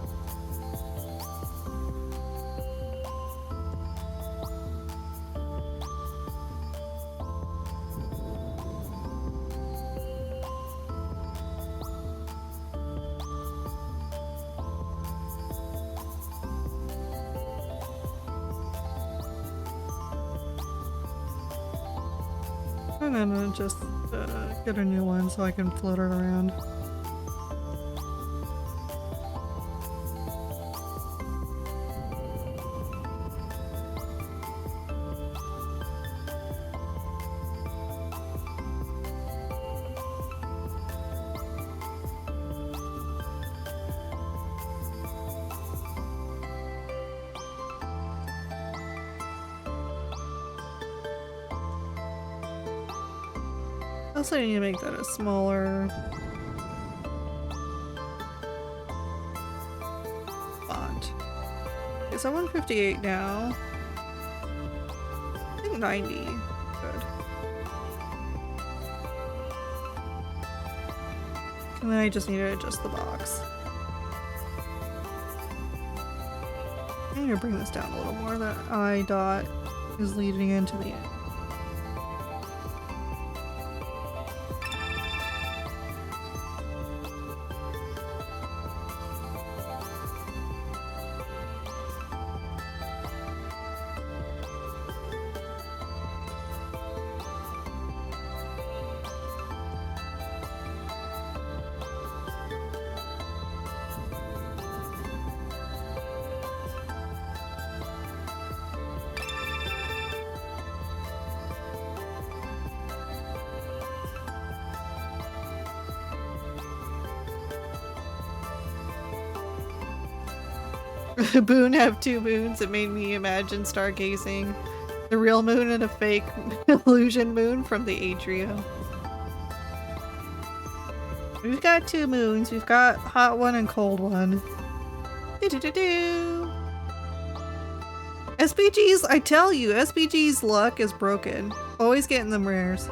I'm gonna just get a new one so I can float it around. Also, need to make that a smaller font. Okay, so 158 now. I think 90. Good. And then I just need to adjust the box. I need to bring this down a little more. That I dot is leading into the end. Boon have two moons. It made me imagine stargazing. The real moon and a fake illusion moon from the atrium. We've got two moons. We've got hot one and cold one. Do-do-do-do. SPG's, I tell you, SPG's luck is broken. Always getting them rares.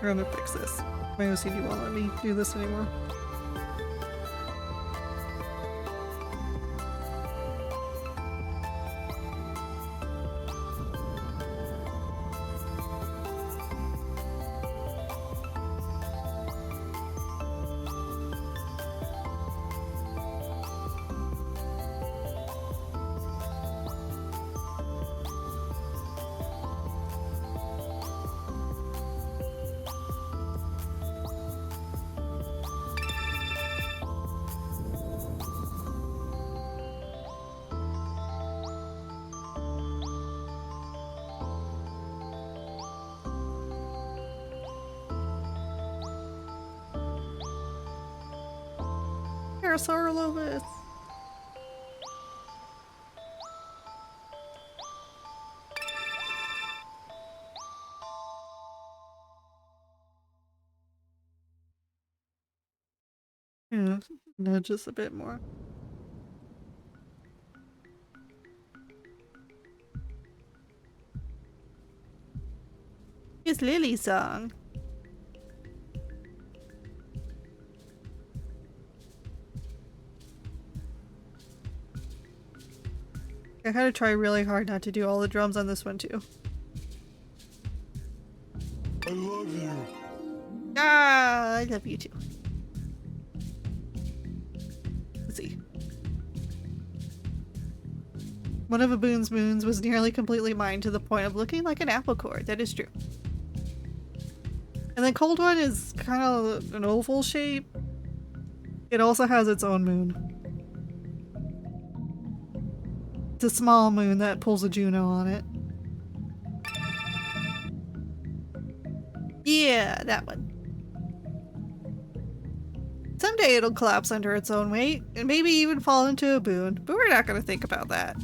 I'm gonna fix this. My OCD won't let me do this anymore. Lovis. Yeah, no, just a bit more. It's Lily's song. I had to try really hard not to do all the drums on this one too. I love you. Ah, I love you too. Let's see. One of Aboon's moons was nearly completely mined to the point of looking like an apple core. That is true. And then Cold One is kind of an oval shape. It also has its own moon. It's a small moon that pulls a Juno on it. Yeah, that one. Someday it'll collapse under its own weight, and maybe even fall into a boon, but we're not going to think about that.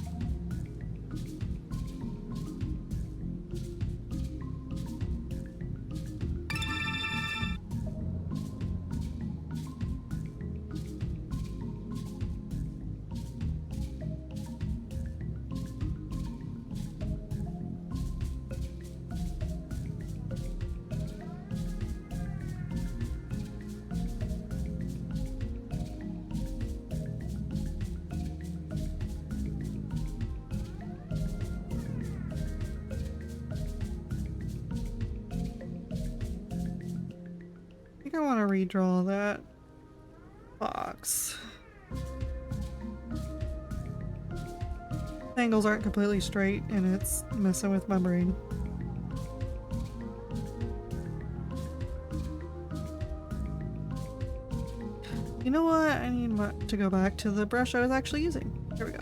think I want to redraw that box. Angles aren't completely straight and it's messing with my brain. You know what? I need to go back to the brush I was actually using. Here we go.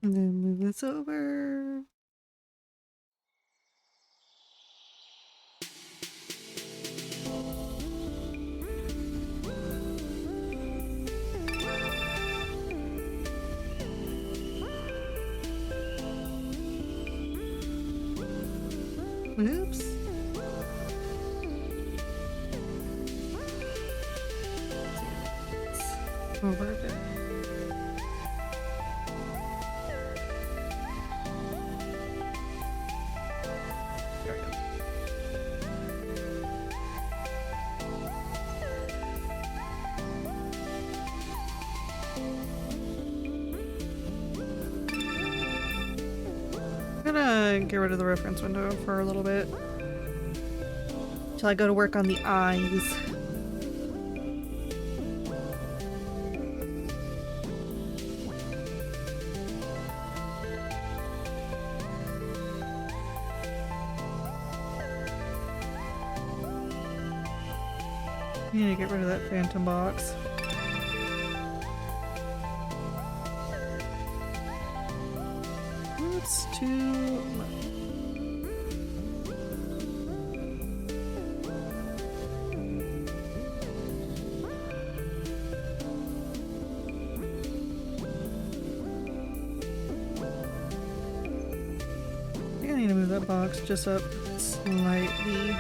And then move this over. Oops. Over a bit. There we go. I'm gonna get rid of the reference window for a little bit till I go to work on the eyes. I need to get rid of that phantom box. That's too much. I think I need to move that box just up slightly.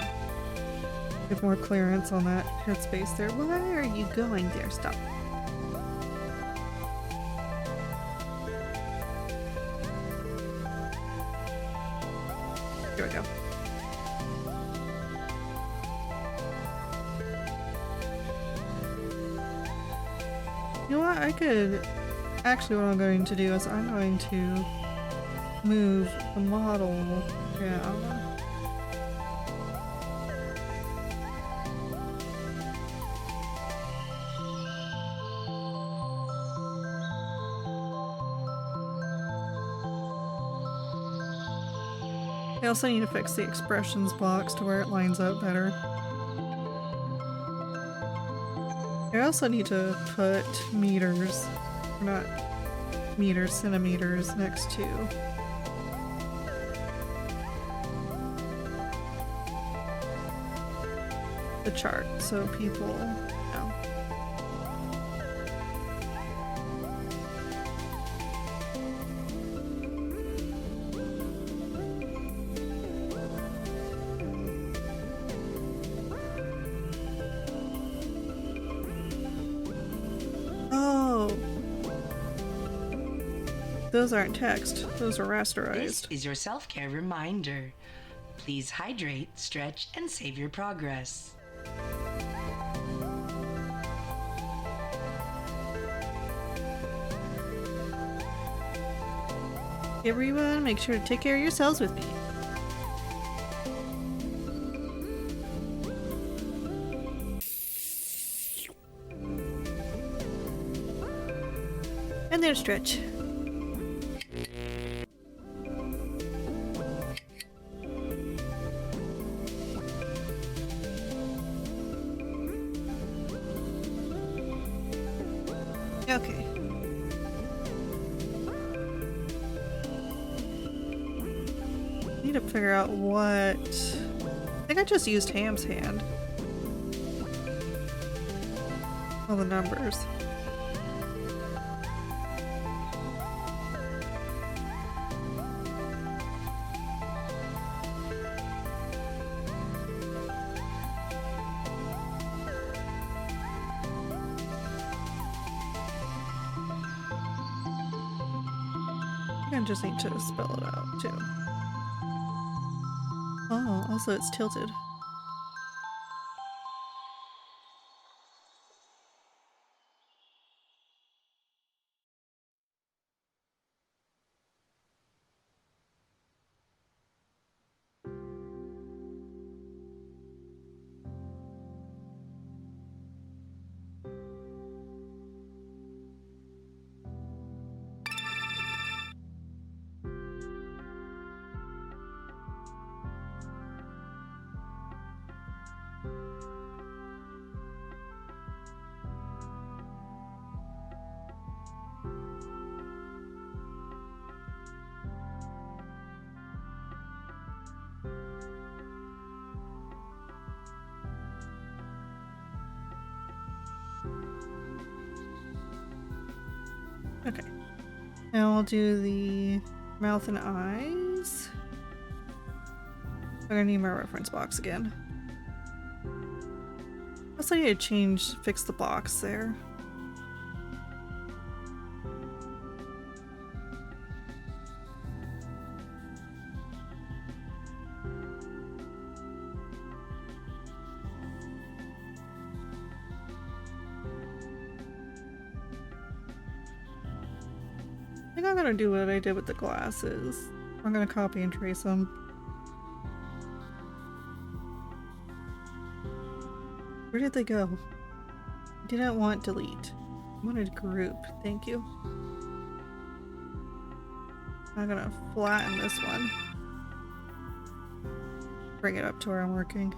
Get more clearance on that headspace there. Why are you going there? Stop. Here we go. You know what? I could... Actually, what I'm going to do is I'm going to move the model down. I also need to fix the expressions box to where it lines up better. I also need to put meters, not meters, centimeters next to the chart so people know. Those aren't text, those are This rasterized. is your self-care reminder. Please hydrate, stretch, and save your progress. Everyone, make sure to take care of yourselves with me. And there's stretch. Okay. Need to figure out what... I think I just used Ham's hand. All the numbers. I just need to spell it out too. Oh, also it's tilted. Okay. Now we'll do the mouth and eyes. I'm gonna need my reference box again. Also need to fix the box there. I think I'm gonna do what I did with the glasses. I'm gonna copy and trace them. Where did they go? I didn't want delete. I wanted group. Thank you. I'm gonna flatten this one. Bring it up to where I'm working.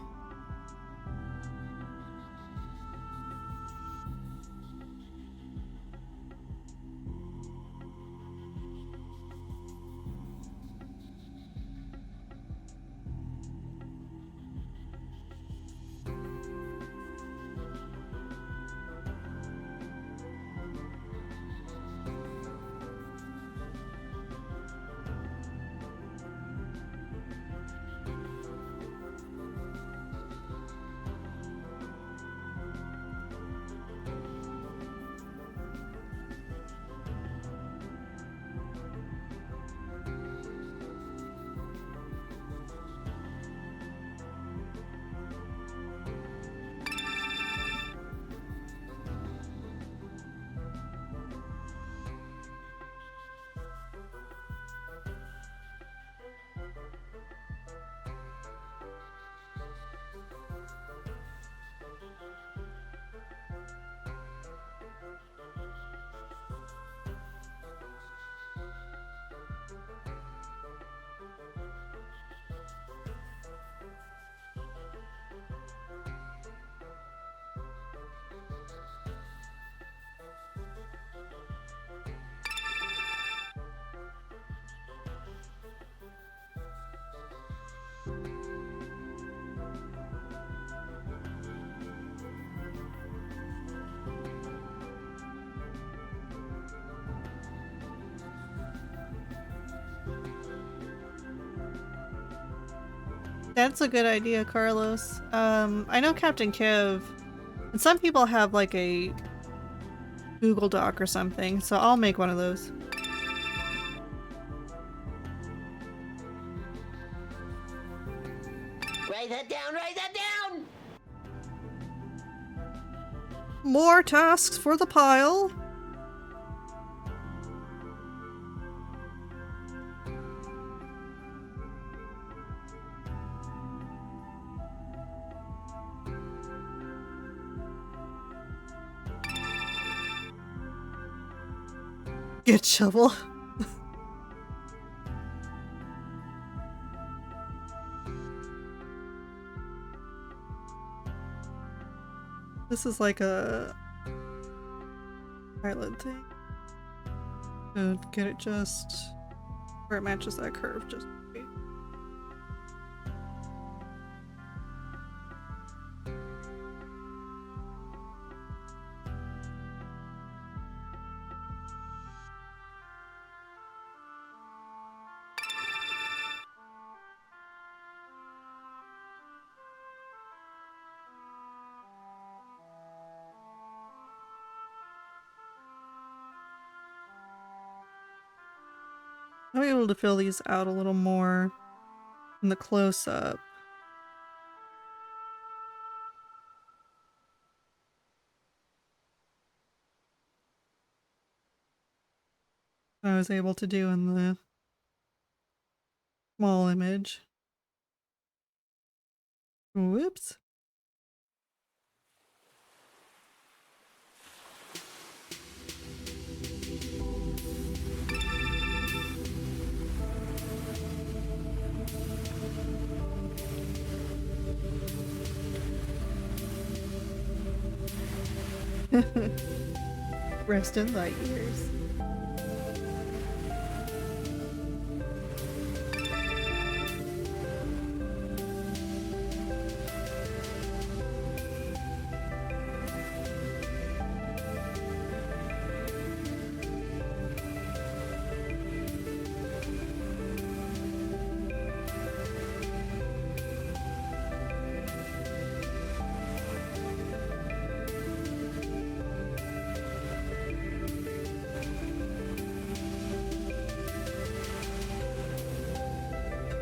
That's a good idea, Carlos. I know Captain Kev, and some people have like a Google Doc or something, so I'll make one of those. Write that down, write that down! More tasks for the pile. Get shovel. This is like a island thing. So get it just where it matches that curve just right. I'll be able to fill these out a little more in the close-up. I was able to do in the small image. Whoops. Rest in light years.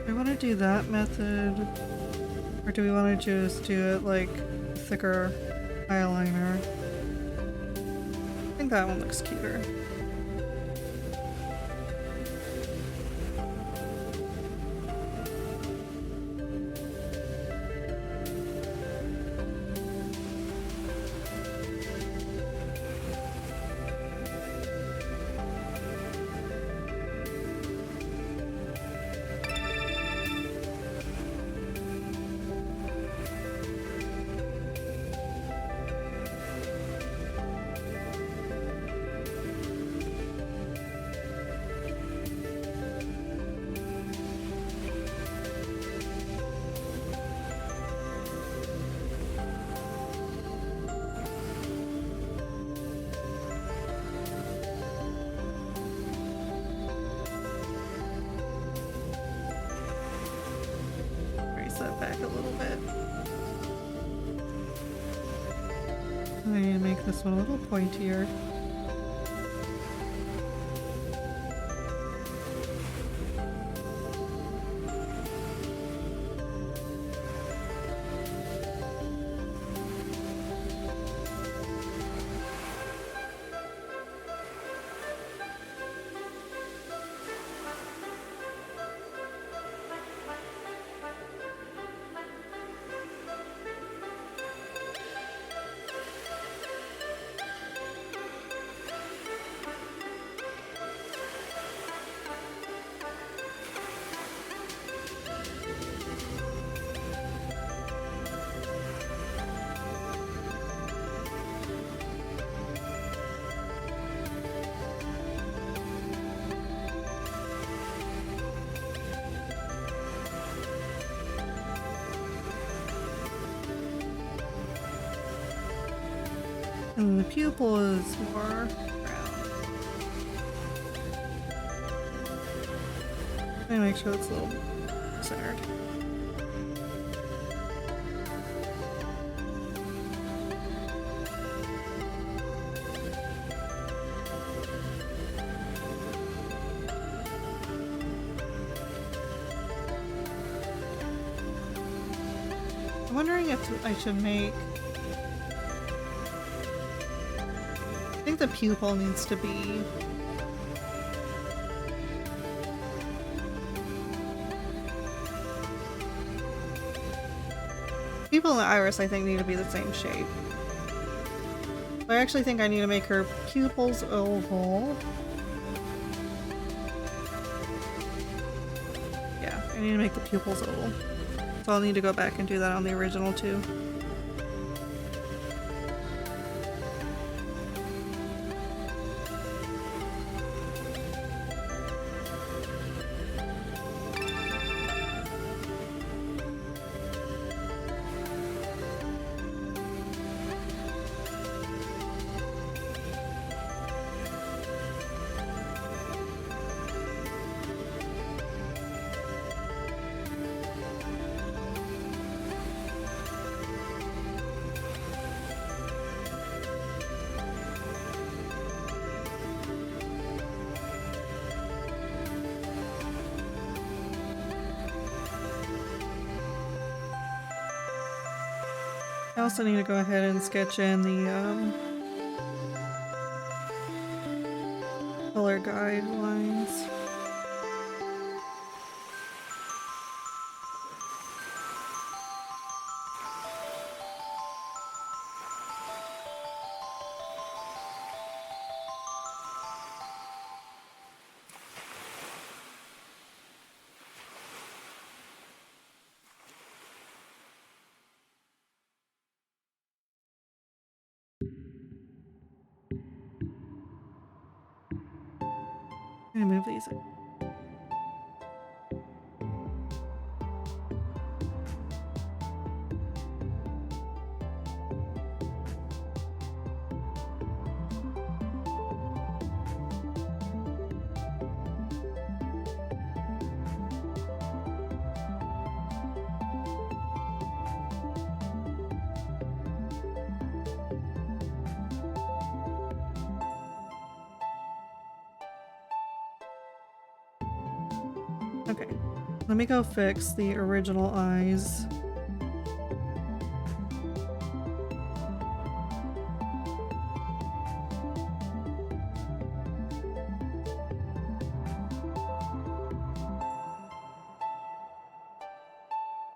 Do we want to do that method? Or do we want to just do it like thicker eyeliner? I think that one looks cuter. Raise that back a little bit. I need to make this one a little pointier. And the pupil is more round. And make sure it's a little centered. I'm wondering if I should make... I think the pupil needs to be... Pupil and the iris, I think, need to be the same shape. I actually think I need to make her pupils oval. Yeah, I need to make the pupils oval. So I'll need to go back and do that on the original too. I also need to go ahead and sketch in the color guidelines. I'm gonna move these. Okay, let me go fix the original eyes.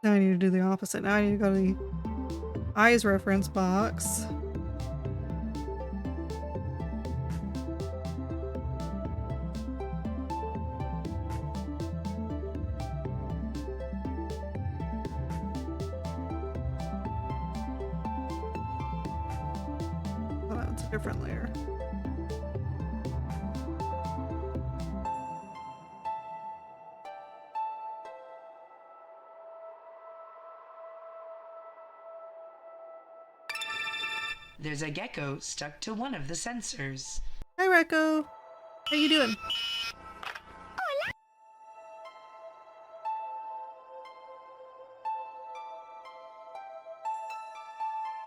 Now I need to do the opposite. Now I need to go to the eyes reference box. Oh, that's a different layer. There's a gecko stuck to one of the sensors. Hi, Rekko. How you doing?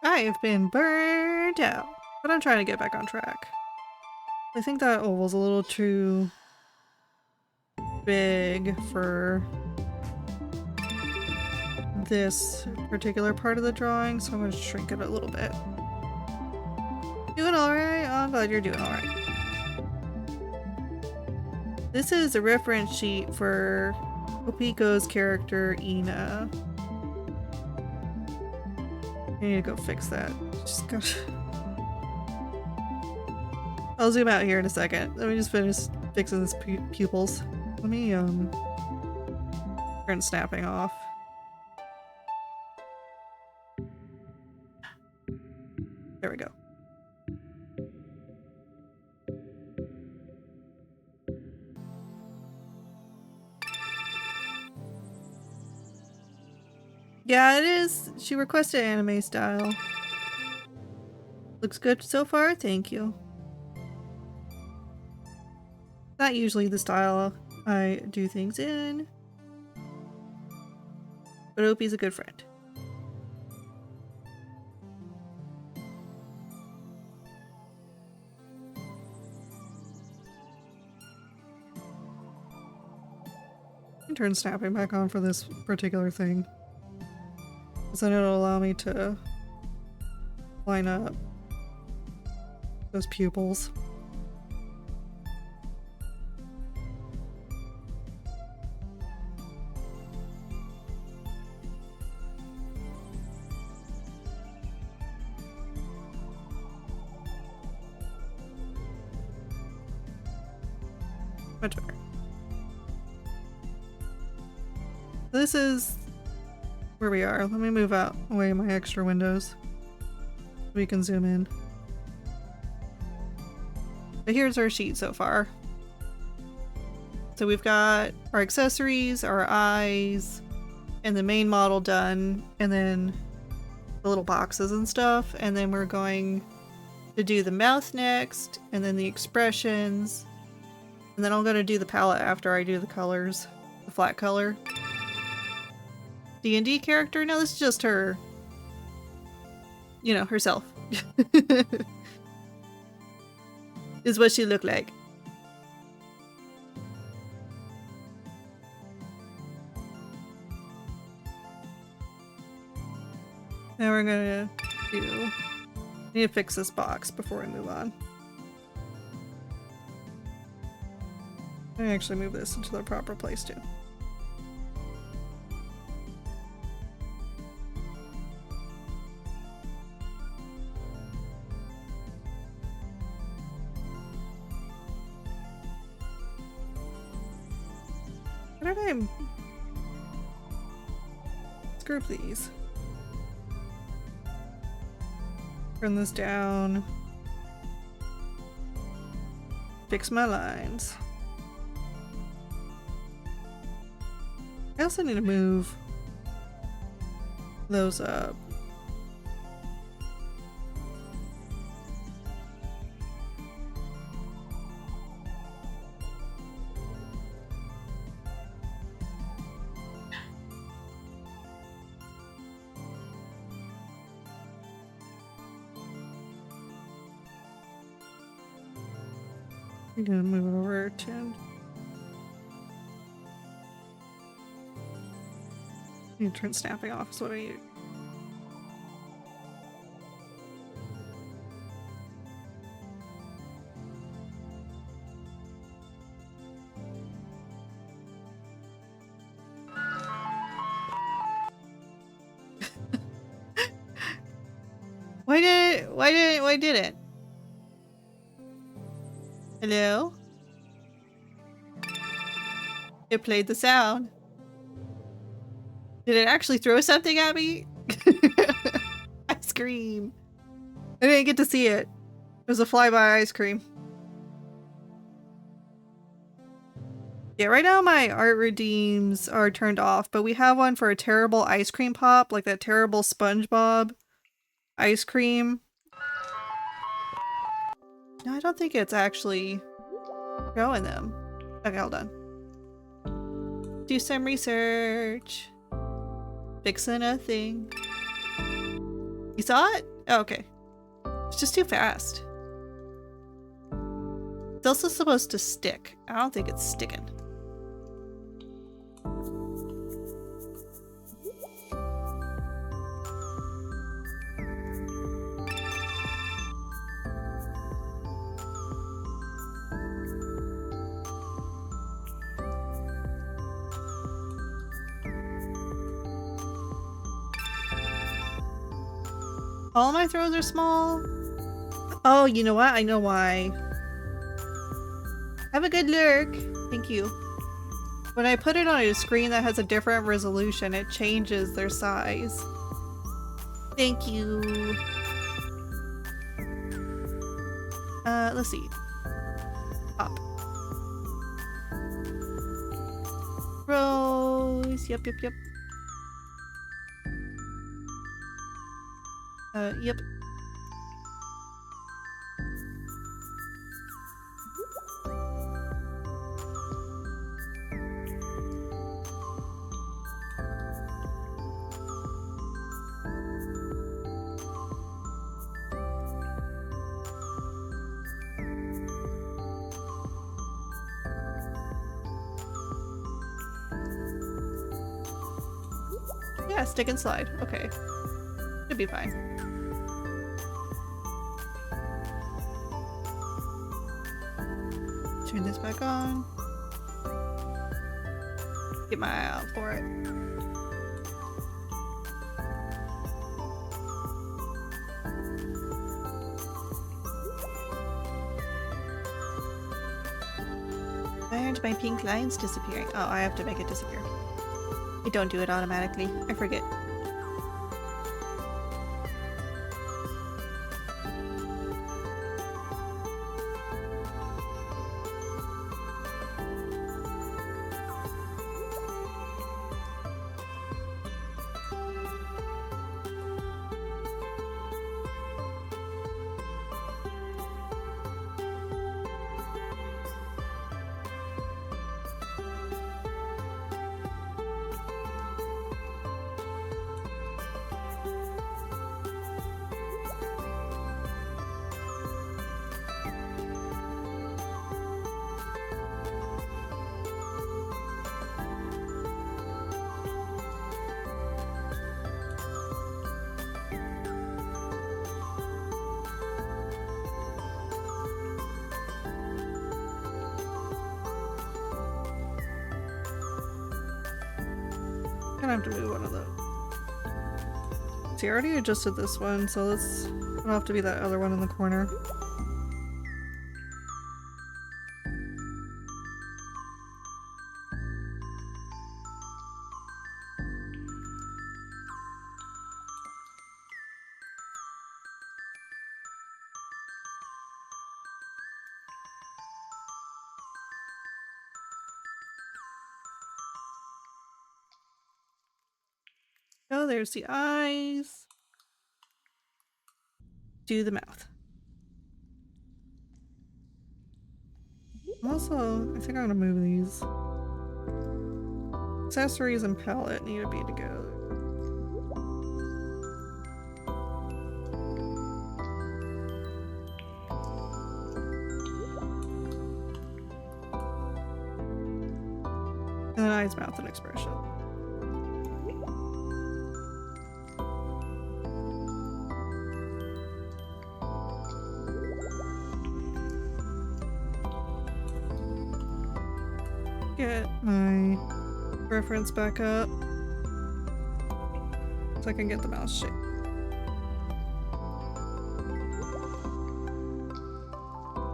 I have been burnt out, but I'm trying to get back on track. I think that oval's a little too big for this particular part of the drawing, so I'm going to shrink it a little bit. Doing alright? Oh, I'm glad you're doing alright. This is a reference sheet for Opiko's character, Ina. I need to go fix that. Just gotta... I'll zoom out here in a second. Let me just finish fixing this pupils. Let me turn snapping off. There we go. Yeah, it is. She requested anime style. Looks good so far, thank you. Not usually the style I do things in. But Opie's a good friend. I can turn snapping back on for this particular thing. Because then it'll allow me to line up those pupils. Much better. This is where we are. Let me move out away my extra windows so we can zoom in. But here's our sheet so far. So we've got our accessories, our eyes, and the main model done, and then the little boxes and stuff. And then we're going to do the mouth next, and then the expressions. And then I'm going to do the palette after I do the colors, the flat color. D&D character? No, this is just her, you know, herself. Is what she looked like. Now we're gonna do... I need to fix this box before we move on. Let me actually move this into the proper place too. What did I... Let's group these. Turn this down. Fix my lines. I also need to move those up. I'm gonna move it over to... I need to turn snapping off is what I need. Why did it? Hello? It played the sound. Did it actually throw something at me? Ice cream. I didn't get to see it. It was a flyby ice cream. Yeah, right now my art redeems are turned off, but we have one for a terrible ice cream pop, like that terrible SpongeBob ice cream. No, I don't think it's actually showing them. Okay, hold on. Do some research. Fixing a thing. You saw it? Oh, okay. It's just too fast. It's also supposed to stick. I don't think it's sticking. All my throws are small? Oh, you know what? I know why. Have a good lurk. Thank you. When I put it on a screen that has a different resolution, it changes their size. Thank you. Let's see. Up. Rose. Yep. Yep. Yeah, stick and slide. Okay. Should be fine. Turn this back on. Get my eye out for it. Why aren't my pink lines disappearing? Oh, I have to make it disappear. I don't do it automatically. I forget. Gonna have to move one of those. See, I already adjusted this one, so it'll have to be that other one in the corner. Oh, there's the eyes. Do the mouth. Also, I think I'm gonna move these. Accessories and palette need to be together. And then eyes, mouth, and expression. Get my reference back up so I can get the mouse shape.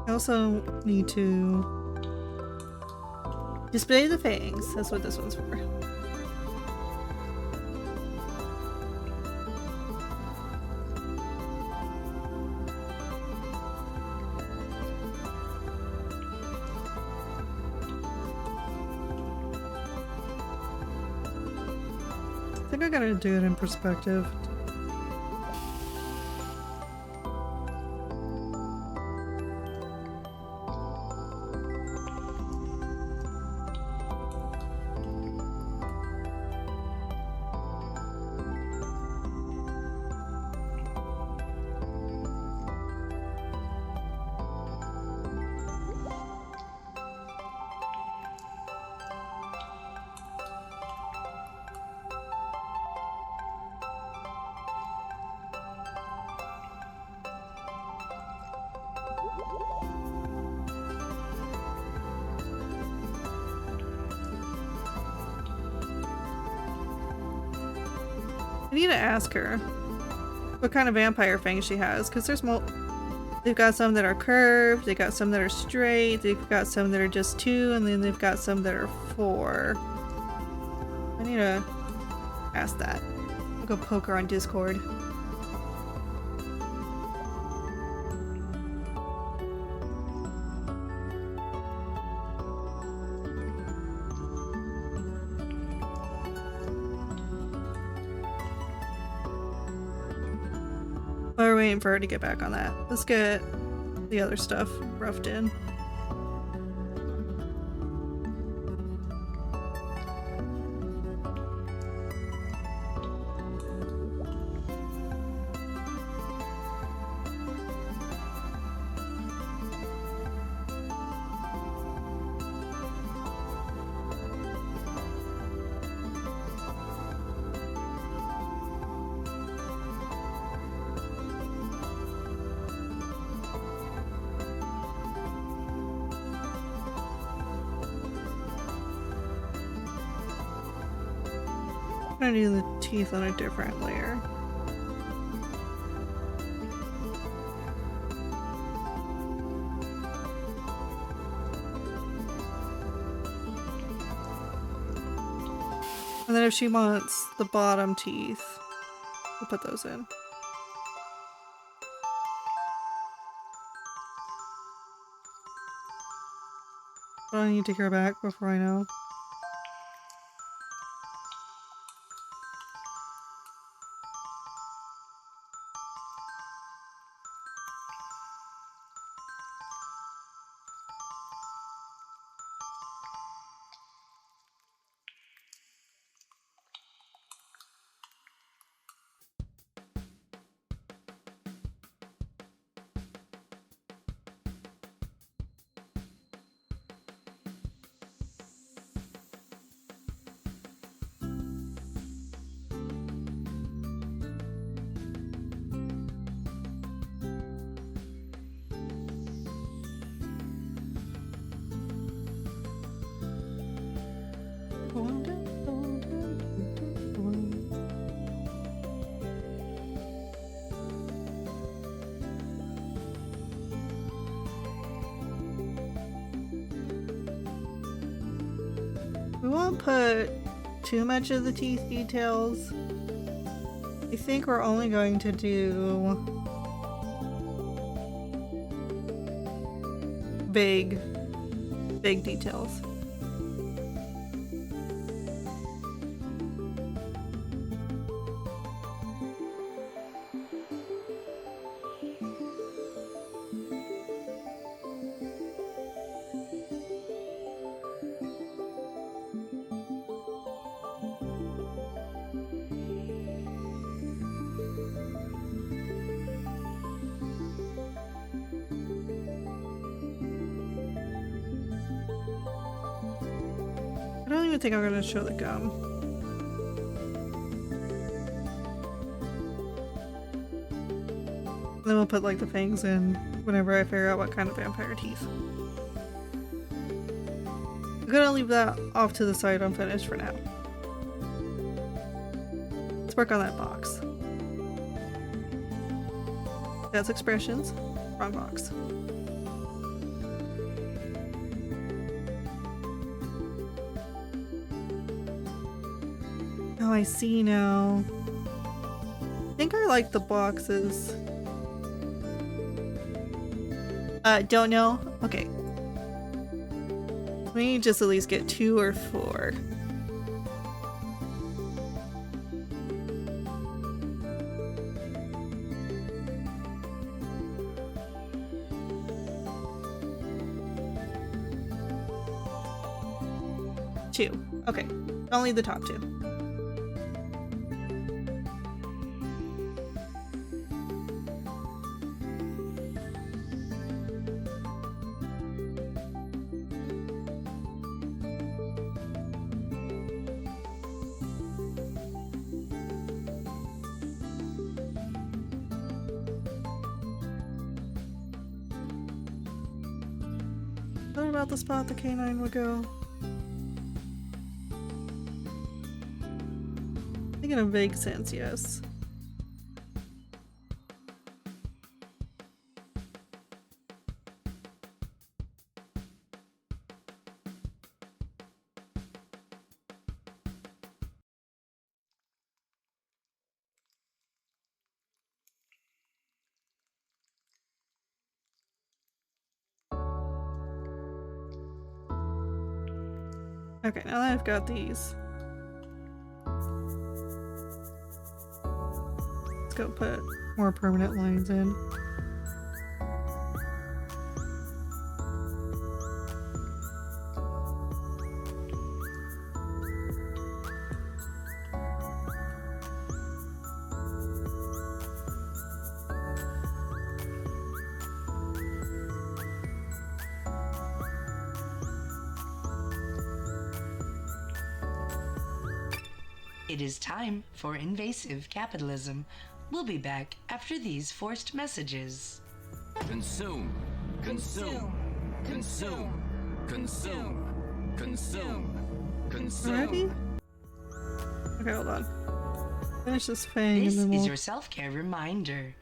I also need to display the fangs. That's what this one's for. I think I gotta do it in perspective. I need to ask her what kind of vampire fangs she has, because they've got some that are curved, they've got some that are straight, they've got some that are just 2, and then they've got some that are 4. I need to ask that. I'll go poke her on Discord. While we're waiting for her to get back on that, let's get the other stuff roughed in. I'm gonna do the teeth on a different layer. And then if she wants the bottom teeth, we'll put those in. But I need to hear back before I know. We won't put too much of the teeth details. I think we're only going to do big details. I don't even think I'm gonna show the gum. Then we'll put like the fangs in whenever I figure out what kind of vampire teeth. I'm gonna leave that off to the side unfinished for now. Let's work on that box. That's expressions. Wrong box. Oh, I see now. I think I like the boxes. Don't know? Okay. We need just at least get 2 or 4. Two. Okay. Only the top 2. What about the spot the canine would go? I think in a vague sense, yes. Okay, now that I've got these, let's go put more permanent lines in. It is time for invasive capitalism. We'll be back after these forced messages. Consume, consume, consume, consume, consume, consume. Already? Okay, hold on. Finish this fang This and then is we'll... your self-care reminder.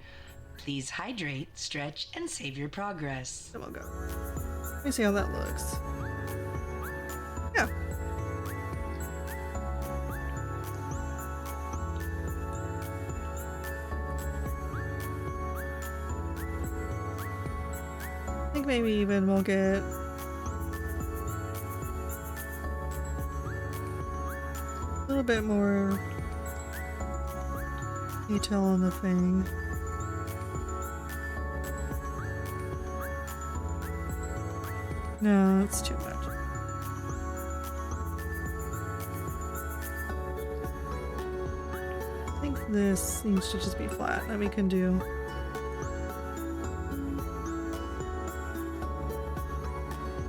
Please hydrate, stretch, and save your progress. Then we'll go. Let me see how that looks. Yeah. I think maybe even we'll get... a little bit more detail on the thing. No, it's too much. I think this needs to just be flat. Then we can do...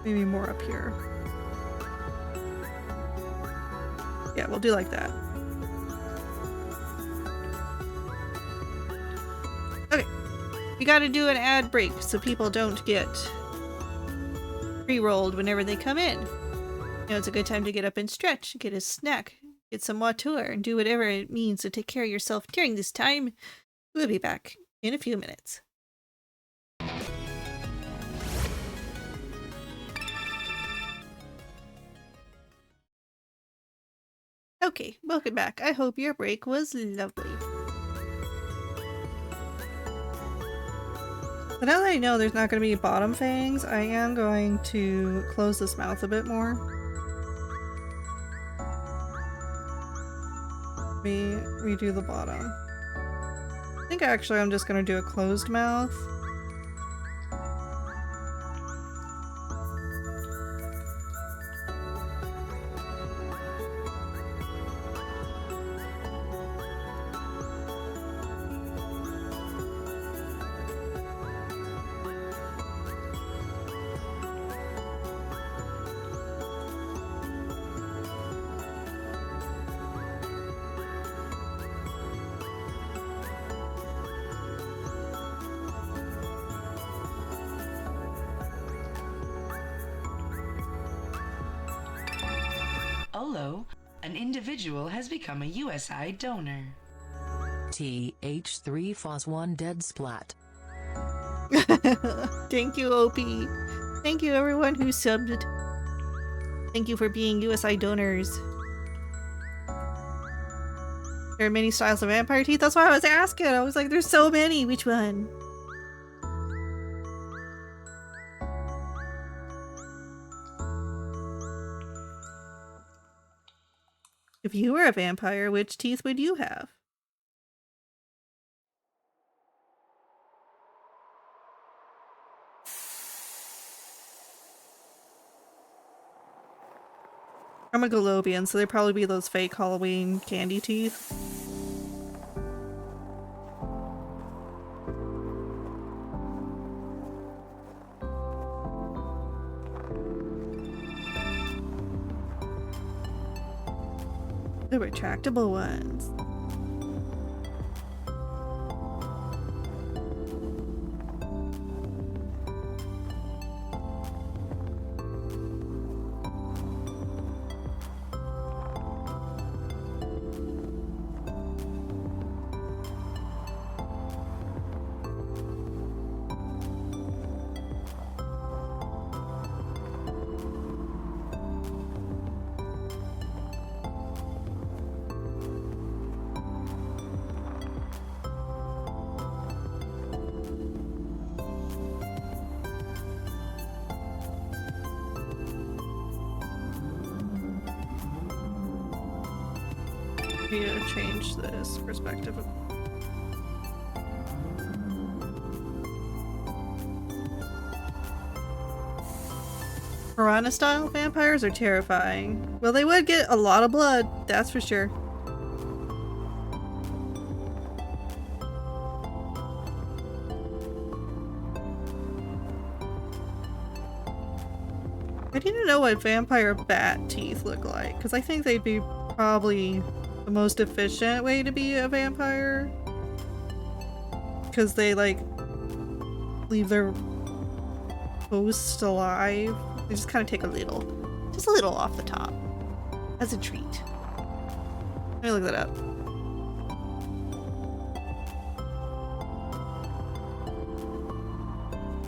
maybe more up here. Yeah, we'll do like that. Okay. We gotta do an ad break so people don't get pre-rolled whenever they come in. You know, it's a good time to get up and stretch, get a snack, get some water, and do whatever it means to take care of yourself during this time. We'll be back in a few minutes. Okay, welcome back. I hope your break was lovely. So now that I know there's not going to be bottom fangs, I am going to close this mouth a bit more. Redo the bottom. I think actually I'm just going to do a closed mouth. Olo, an individual has become a USI donor. TH3FOS1 dead splat. Thank you, OP. Thank you, everyone who subbed. Thank you for being USI donors. There are many styles of vampire teeth. That's why I was asking. I was like, there's so many. Which one? If you were a vampire, which teeth would you have? I'm a Golobian, so they'd probably be those fake Halloween candy teeth. The retractable ones. Need to change this perspective. Piranha style vampires are terrifying. Well, they would get a lot of blood, that's for sure. I need to know what vampire bat teeth look like, because I think they'd be probably the most efficient way to be a vampire. Because they, like, leave their host alive. They just kind of take just a little off the top as a treat. Let me look that up.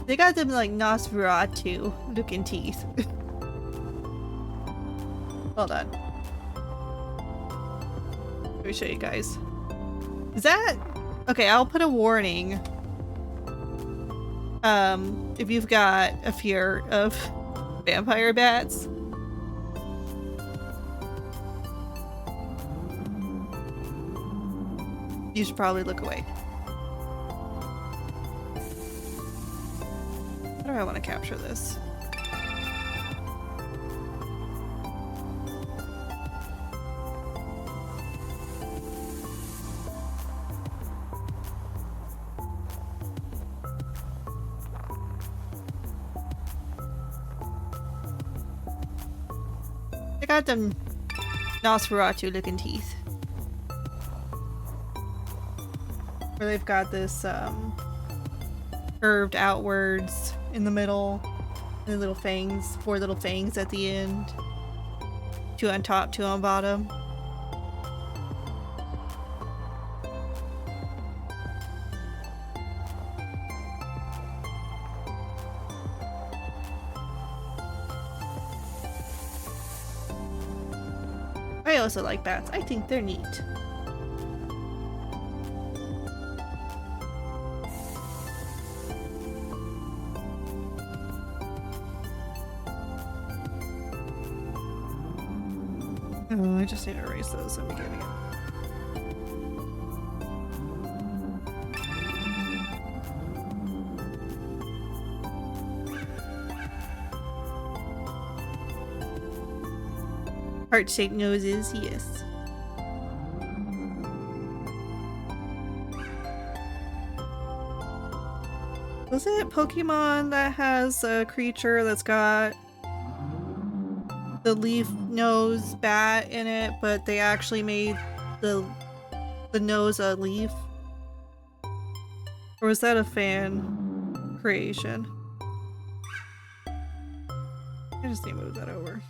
They got them like Nosferatu looking teeth. Hold on. Let me show you guys. Is that okay? I'll put a warning. If you've got a fear of vampire bats. You should probably look away. How do I want to capture this? I got them Nosferatu looking teeth. Where they've got this curved outwards in the middle, and the little fangs, 4 little fangs at the end. 2 on top, 2 on bottom. I also like bats. I think they're neat. Oh, I just need to erase those in the beginning. Heart-shaped noses, yes. Was it Pokemon that has a creature that's got the leaf nose bat in it, but they actually made the nose a leaf? Or was that a fan creation? I just need to move that over.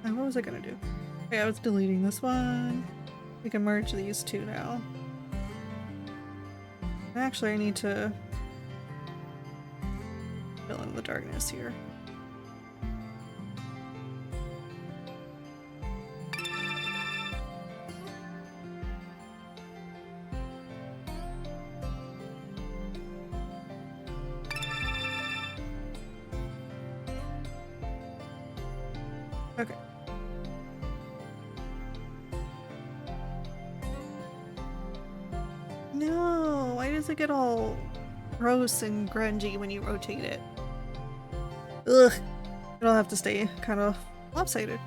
And what was I gonna do? Okay, I was deleting this one. We can merge these 2 now. Actually, I need to fill in the darkness here. Okay. No, why does it get all gross and grungy when you rotate it? Ugh. It'll have to stay kind of lopsided.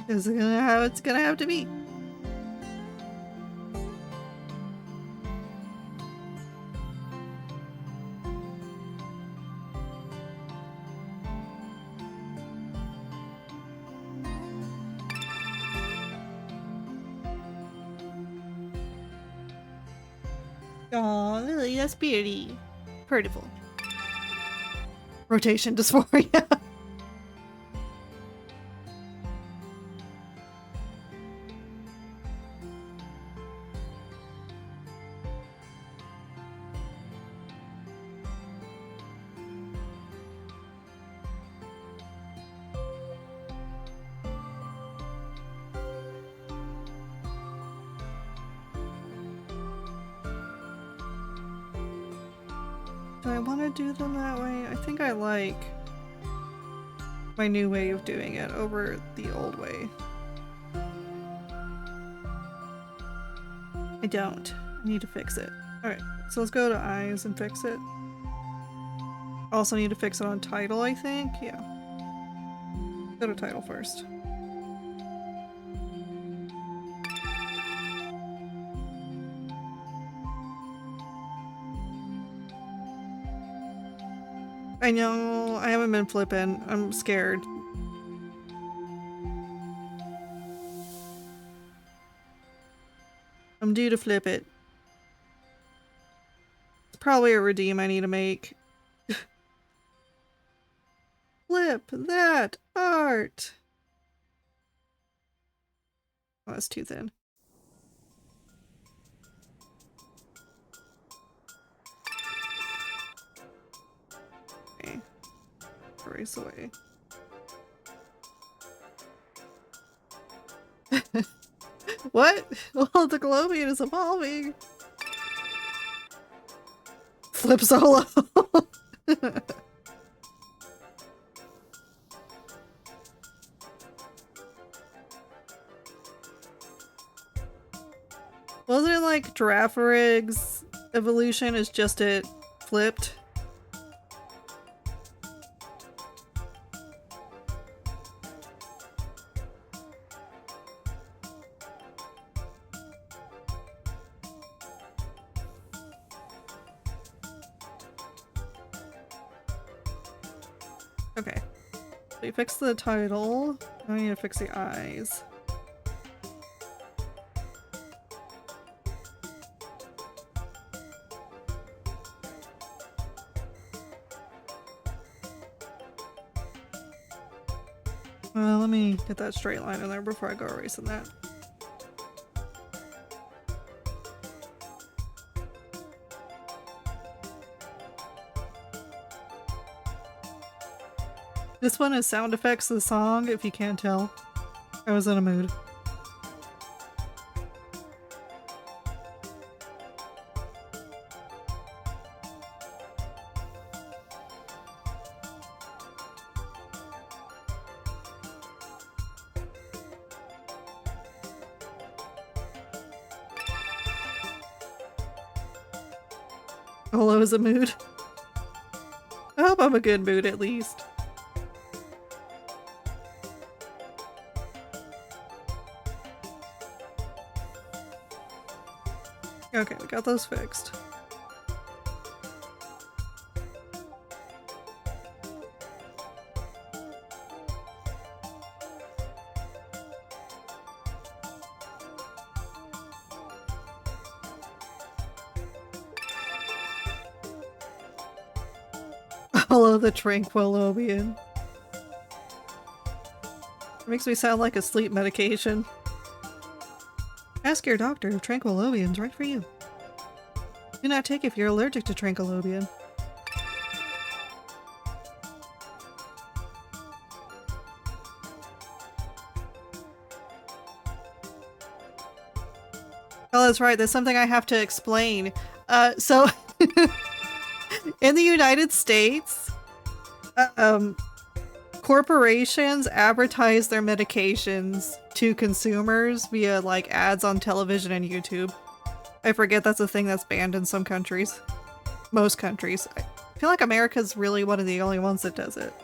This is how it's gonna have to be. Aw, Lily, that's beauty. Prettiful. Rotation dysphoria. Do I want to do them that way? I think I like my new way of doing it over the old way. I don't. I need to fix it. Alright, so let's go to eyes and fix it. Also need to fix it on title, I think. Yeah. Go to title first. I know, I haven't been flipping. I'm scared. I'm due to flip it. It's probably a redeem I need to make. Flip that art! Oh, that's too thin. Okay. Erase away. What? Well, the Globian is evolving. Flip solo. Wasn't it like Giraffurig's evolution is just it flipped? Okay. We fixed the title. Now we need to fix the eyes. Well, let me get that straight line in there before I go erasing that. This one is sound effects of the song, if you can't tell. I was in a mood. Hello is a mood. I hope I'm a good mood at least. Okay, we got those fixed. Hello, the Tranquilobian. It makes me sound like a sleep medication. Ask your doctor if Tranquilobian's right for you. Do not take if you're allergic to Tranquilobian. Oh, that's right. That's something I have to explain. So in the United States, corporations advertise their medications to consumers via like ads on television and YouTube. I forget that's a thing that's banned in some countries. Most countries. I feel like America's really one of the only ones that does it.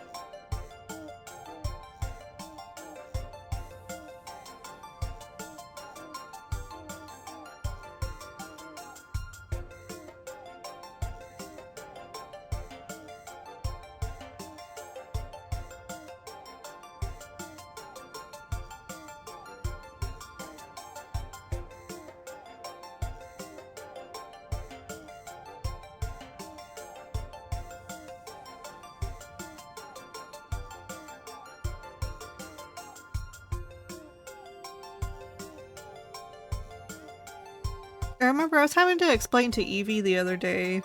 I remember I was having to explain to Evie the other day.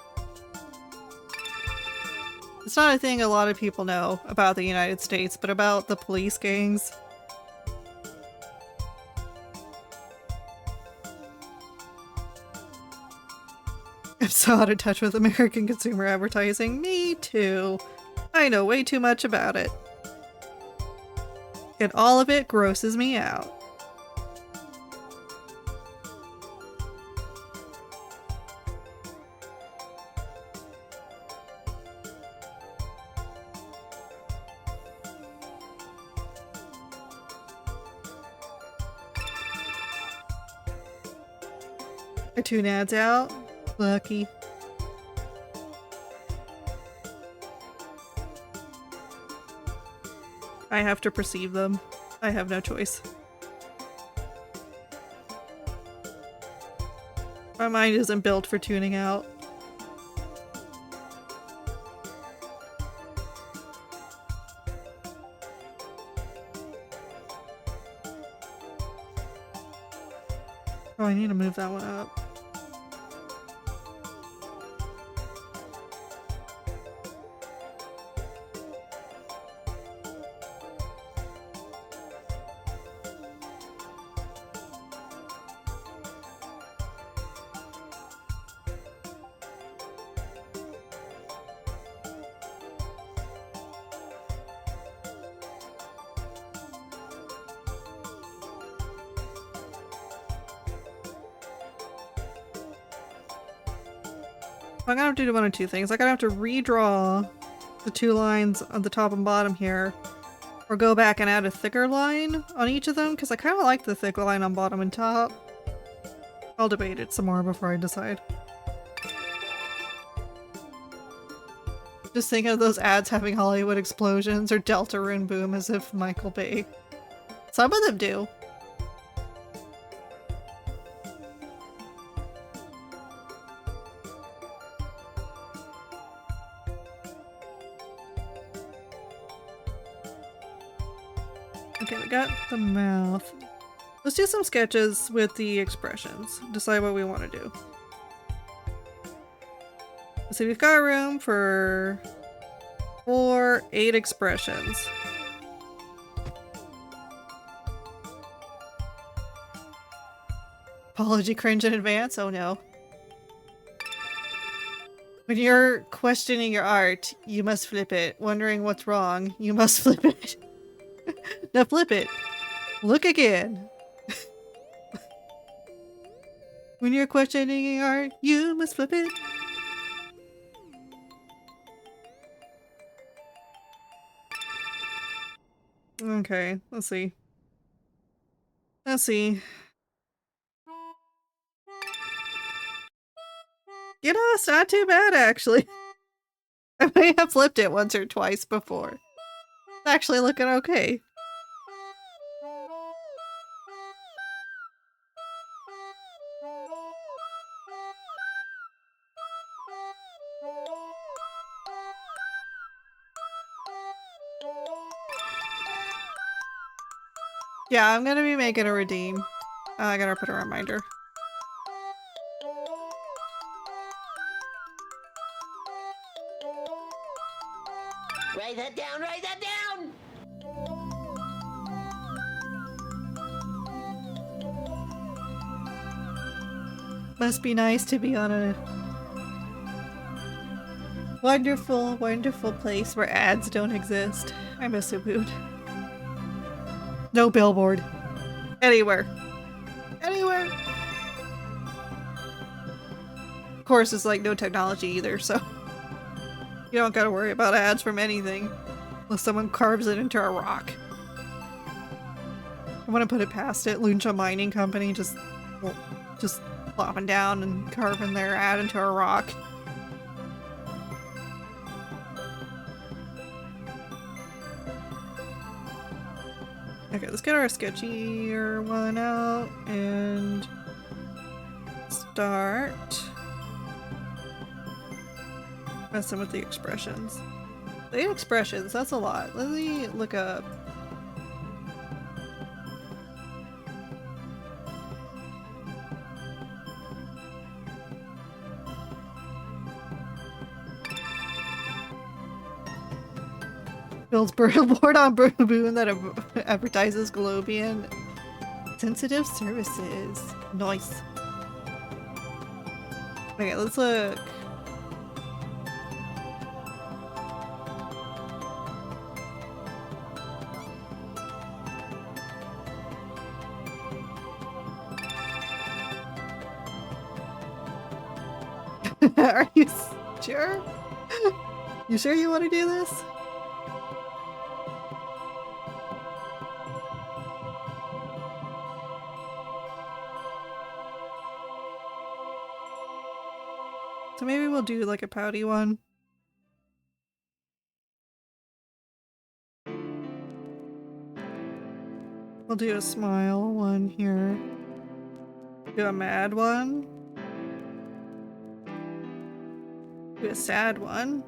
It's not a thing a lot of people know about the United States, but about the police gangs. I'm so out of touch with American consumer advertising. Me too. I know way too much about it. And all of it grosses me out. Are 2 ads out? Lucky. I have to perceive them. I have no choice. My mind isn't built for tuning out. Oh, I need to move that one up. I'm gonna have to do one of 2 things. I'm gonna have to redraw the 2 lines on the top and bottom here, or go back and add a thicker line on each of them, because I kind of like the thick line on bottom and top. I'll debate it some more before I decide. Just think of those ads having Hollywood explosions or Deltarune boom as if Michael Bay. Some of them do. Okay, we got the mouth. Let's do some sketches with the expressions. Decide what we want to do. So we've got room for 8 expressions. Apology cringe in advance? Oh no. When you're questioning your art, you must flip it. Wondering what's wrong, you must flip it. Now flip it. Look again. When you're questioning your art, you must flip it. Okay, let's see. Let's see. You know, it's not too bad actually. I may have flipped it once or twice before. It's actually looking okay. Yeah, I'm gonna be making a redeem. I gotta put a reminder. Write that down, write that down! Must be nice to be on a wonderful, wonderful place where ads don't exist. I miss Ubud. No billboard. Anywhere. Anywhere. Of course, it's like no technology either, so you don't gotta worry about ads from anything unless someone carves it into a rock. I want to put it past it. Luncha Mining Company just plopping down and carving their ad into a rock. Okay, let's get our sketchier one out and start messing with the expressions. 8 expressions, that's a lot. Let me look up. Builds billboard on Boon that advertises Globian sensitive services. Nice. Okay, let's look. Are you sure? You sure you want to do this? So maybe we'll do like a pouty one. We'll do a smile one here. Do a mad one. Do a sad one.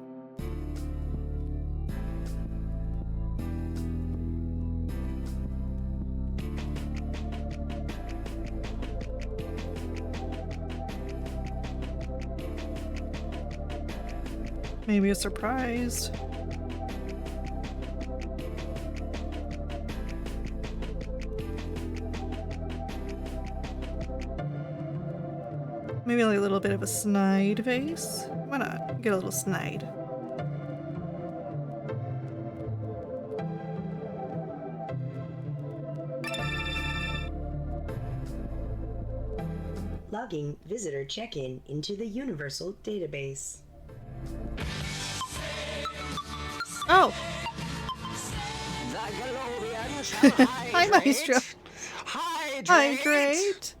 Maybe a surprise. Maybe like a little bit of a snide face. Why not? Get a little snide. Logging visitor check-in into the Universal Database. Oh! The Galovian shall Hi, Maestro. hydrate. Hydrate!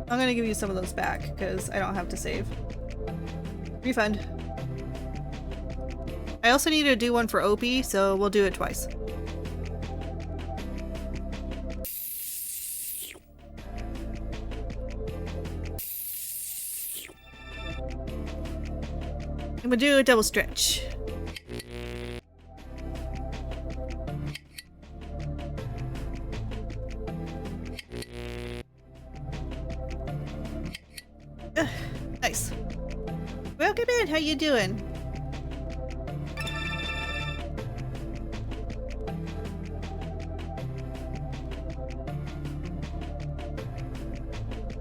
I'm gonna give you some of those back, because I don't have to save. Refund. I also need to do one for Opie, so we'll do it twice. I'm gonna do a double stretch. Nice. Welcome in. How you doing?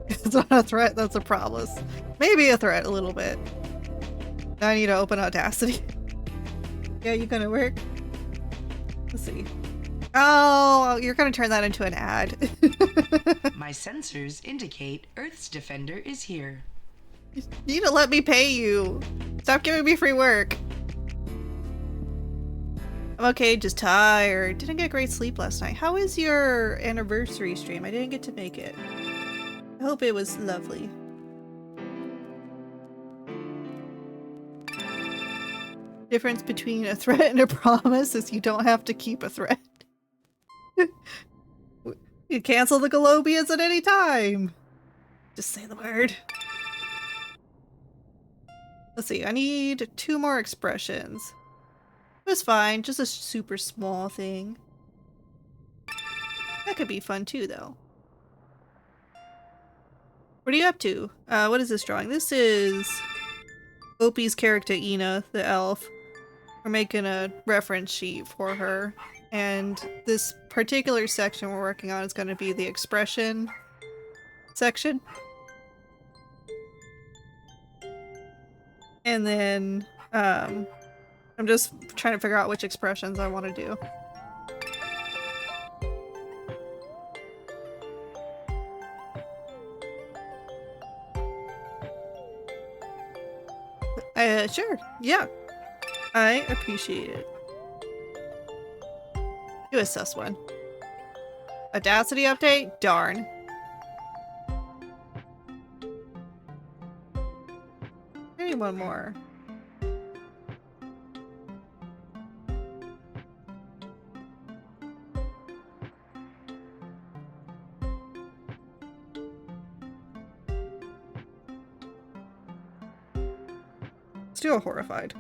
It's not a threat. That's a promise. Maybe a threat a little bit. Now I need to open Audacity. Yeah, you gonna work? Let's see. Oh, you're gonna turn that into an ad. My sensors indicate Earth's defender is here. You need to let me pay you. Stop giving me free work. I'm okay, just tired. Didn't get great sleep last night. How was your anniversary stream? I didn't get to make it. I hope it was lovely. Difference between a threat and a promise is you don't have to keep a threat. You cancel the Galobians at any time. Just say the word. Let's see, I need 2 more expressions. It was fine, just a super small thing. That could be fun too, though. What are you up to? What is this drawing? This is Opie's character, Ina, the elf. We're making a reference sheet for her. And this particular section we're working on is going to be the expression section. And then, I'm just trying to figure out which expressions I want to do. Sure. Yeah. I appreciate it. Do a sus one. Audacity update? Darn. I need one more. Let's do a horrified.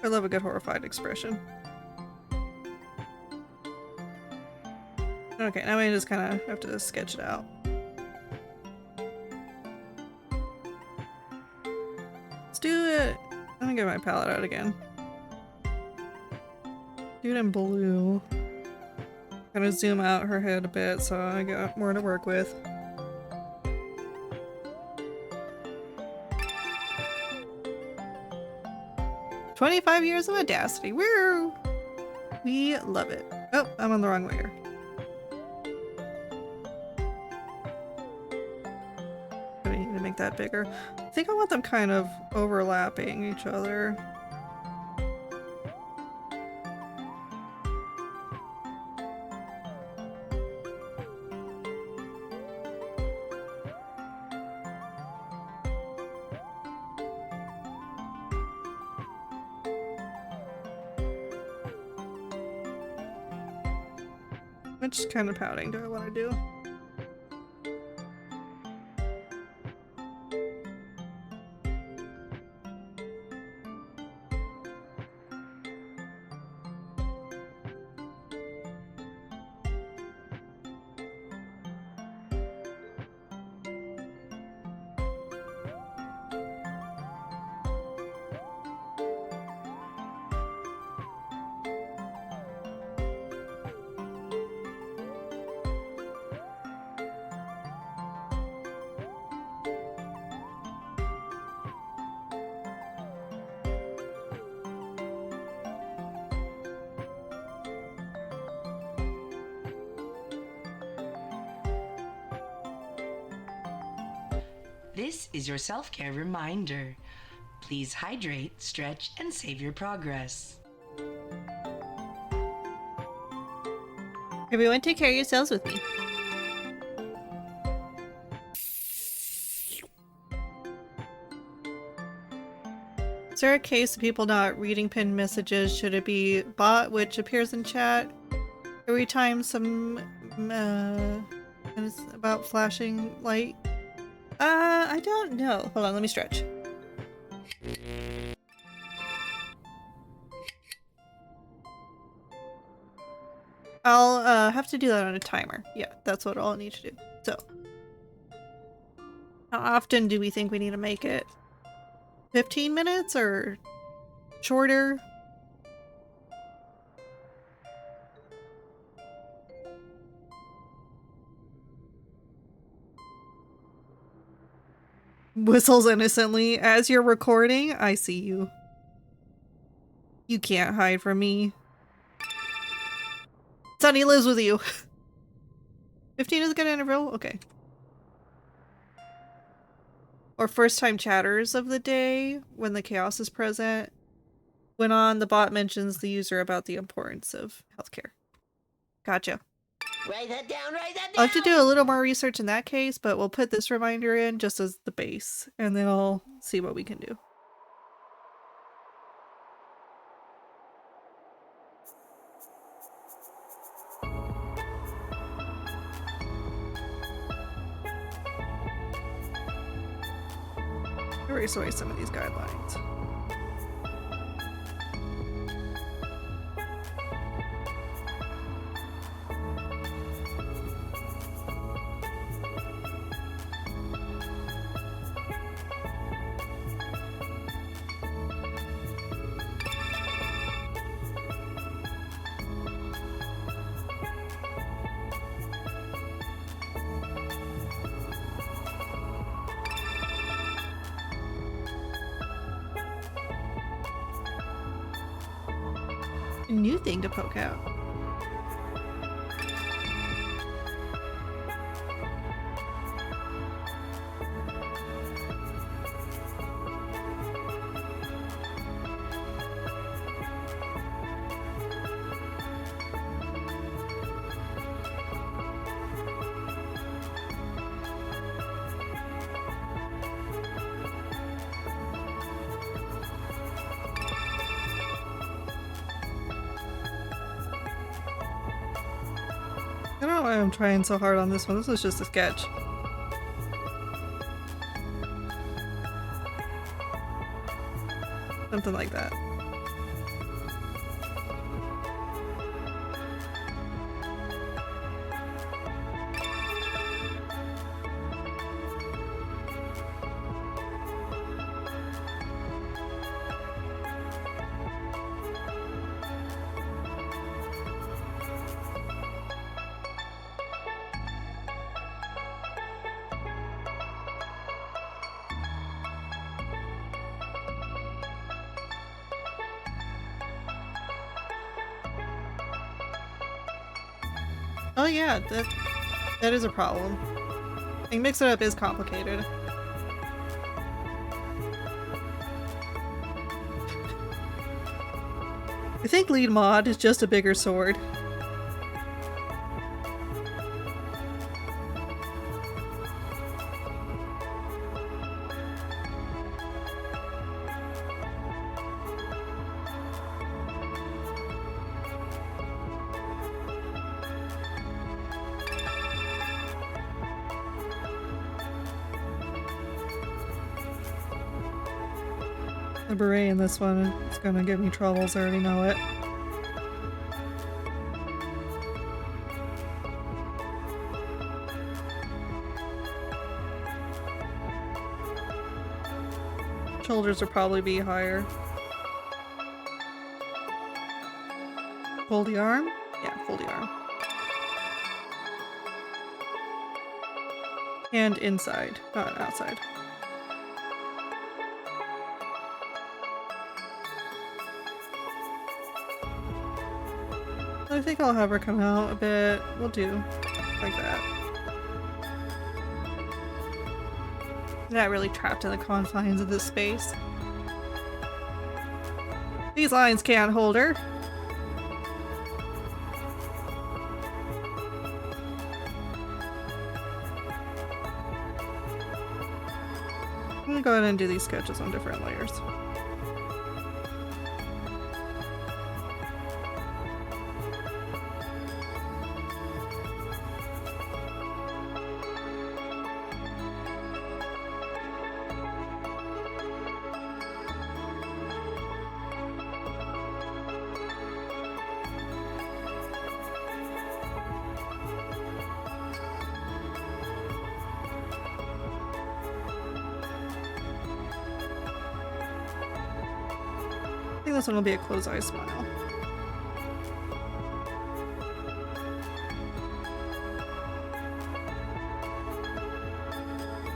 I love a good horrified expression. Okay, now we just kind of have to sketch it out. Let's do it. Let me get my palette out again. Do it in blue. Gonna zoom out her head a bit so I got more to work with. "25 years of Audacity. Woo! We love it." Oh, I'm on the wrong layer. I need to make that bigger. I think I want them kind of overlapping each other. Which kind of pouting do I want to do? This is your self-care reminder. Please hydrate, stretch, and save your progress. Everyone take care of yourselves with me. Is there a case of people not reading pinned messages? Should it be bot, which appears in chat every time some and it's about flashing light? I don't know. Hold on, let me stretch. I'll have to do that on a timer. Yeah, that's what I'll need to do. So, how often do we think we need to make it? 15 minutes or shorter? Whistles innocently. As you're recording, I see you. You can't hide from me. Sunny lives with you. 15 is a good interval? Okay. Or first time chatters of the day when the chaos is present. When on, the bot mentions the user about the importance of healthcare. Gotcha. Write that down, write that down! I'll have to do a little more research in that case, but we'll put this reminder in just as the base, and then I'll see what we can do. Erase away some of these guidelines. A new thing to poke out. I don't know why I'm trying so hard on this one. This was just a sketch. Something like that. Oh yeah, that is a problem. I think mix it up is complicated. I think lead mod is just a bigger sword. The beret in this one is gonna give me troubles, I already know it. Shoulders will probably be higher. Fold the arm? Yeah, fold the arm. And inside, not outside. I think I'll have her come out a bit. We'll do like that. Not really trapped in the confines of this space. These lines can't hold her. I'm gonna go ahead and do these sketches on different layers. I think this one will be a closed eye smile.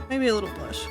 Maybe a little blush.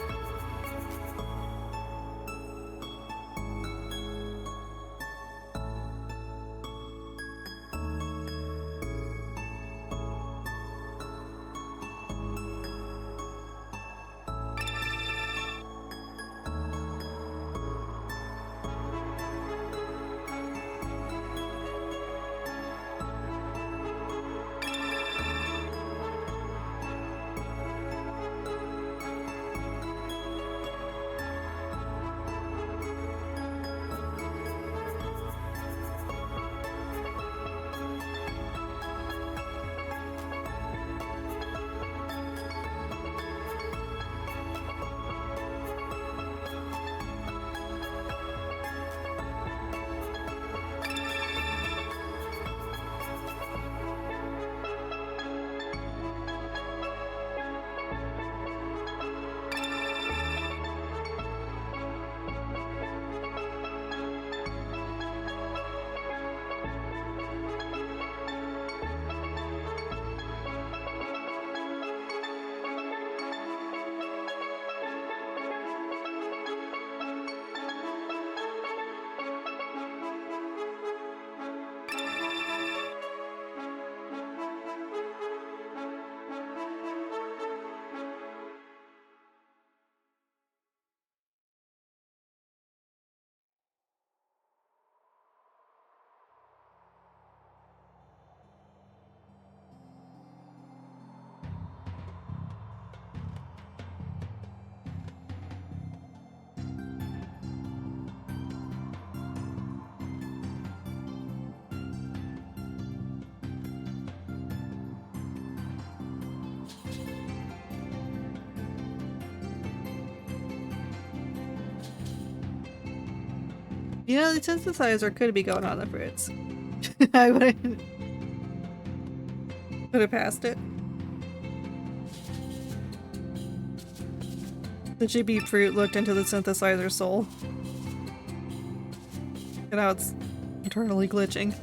You know, the synthesizer could be going on the fritz. I wouldn't put it past it. The GB fruit looked into the synthesizer's soul. And now it's internally glitching.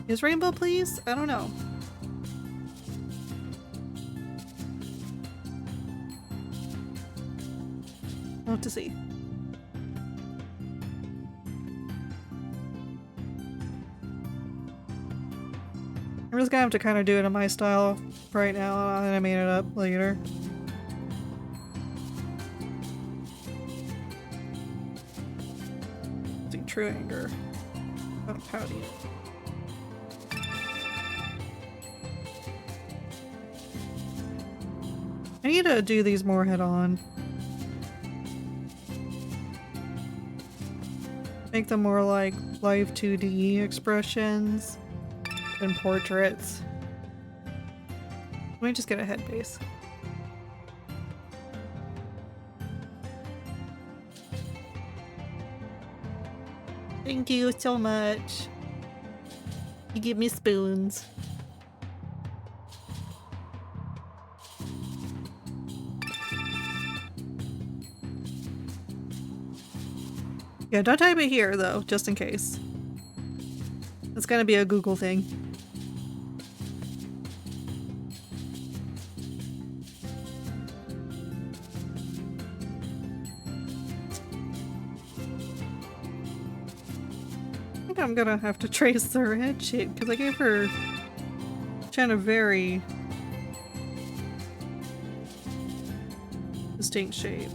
Is rainbow, please? I don't know. I'll have to see. I'm just gonna have to kind of do it in my style right now, and I'll animate it up later. See, true anger. Oh, pouty. I need to do these more head-on. Make them more like live 2D expressions and portraits. Let me just get a head base. Thank you so much. You give me spoons. Yeah, don't type it here though, just in case. It's gonna be a Google thing. I think I'm gonna have to trace the head shape because I gave her kind of very distinct shape.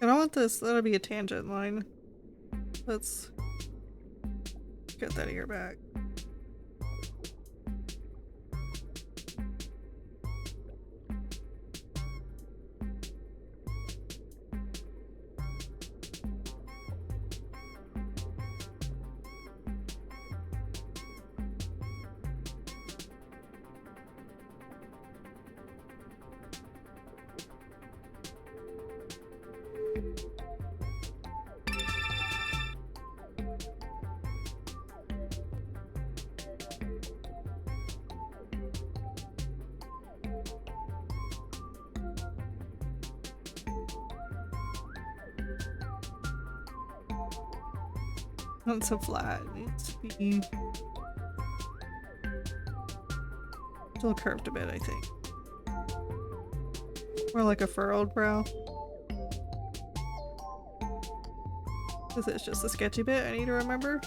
I don't want this, that'll be a tangent line. Let's get that ear back. Not so flat. It needs to be still curved a bit, I think. More like a furrowed brow. This is just a sketchy bit I need to remember.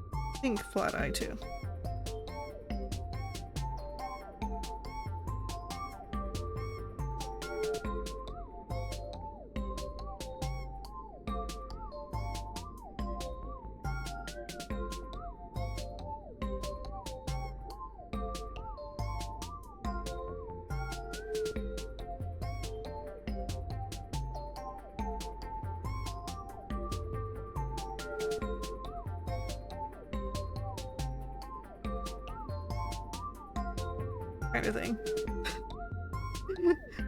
I think flat eye too. Kind of thing.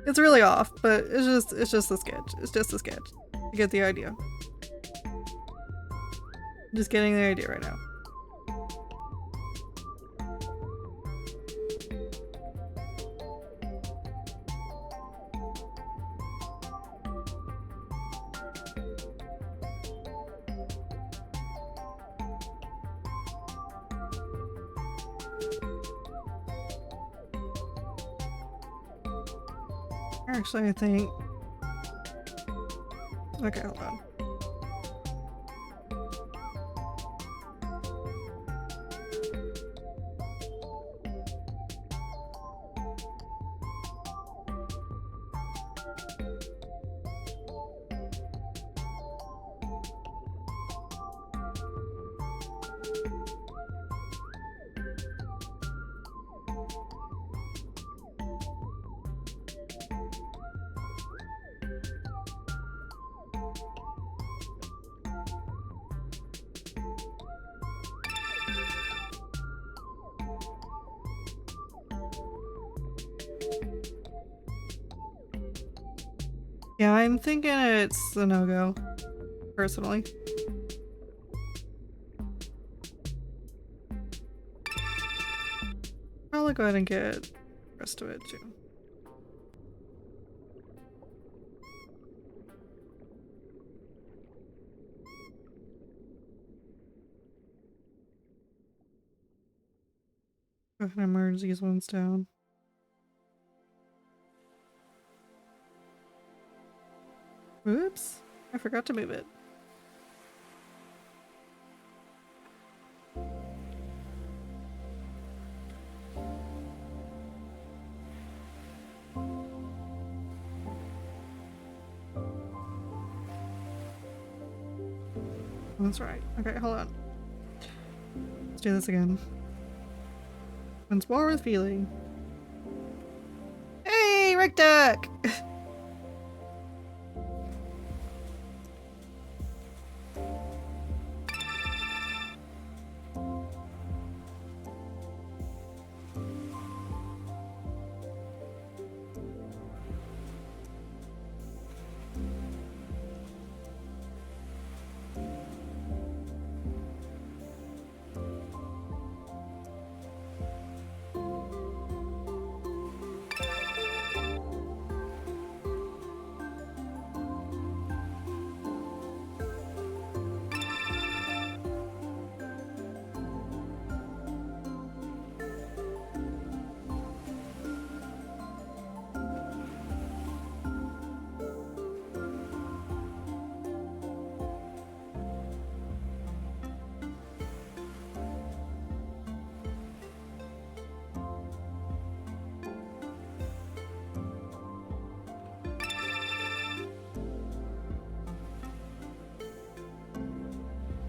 It's really off, but it's just a sketch. It's just a sketch. You get the idea. Just getting the idea right now. Actually, I think... Okay, hold on. Yeah, I'm thinking it's a no-go, personally. Probably go ahead and get the rest of it too. Go ahead and merge these ones down. Oops, I forgot to move it. That's right. Okay, hold on. Let's do this again. Once more with feeling. Hey, Rick Duck!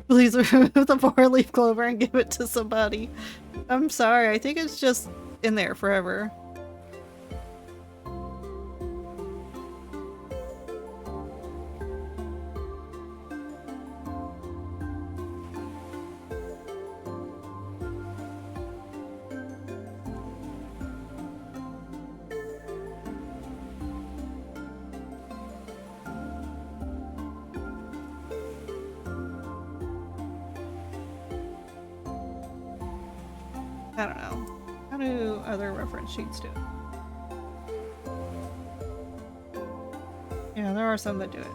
Please remove the 4-leaf clover and give it to somebody. I'm sorry, I think it's just in there forever. I don't know. How do other reference sheets do it? Yeah, there are some that do it.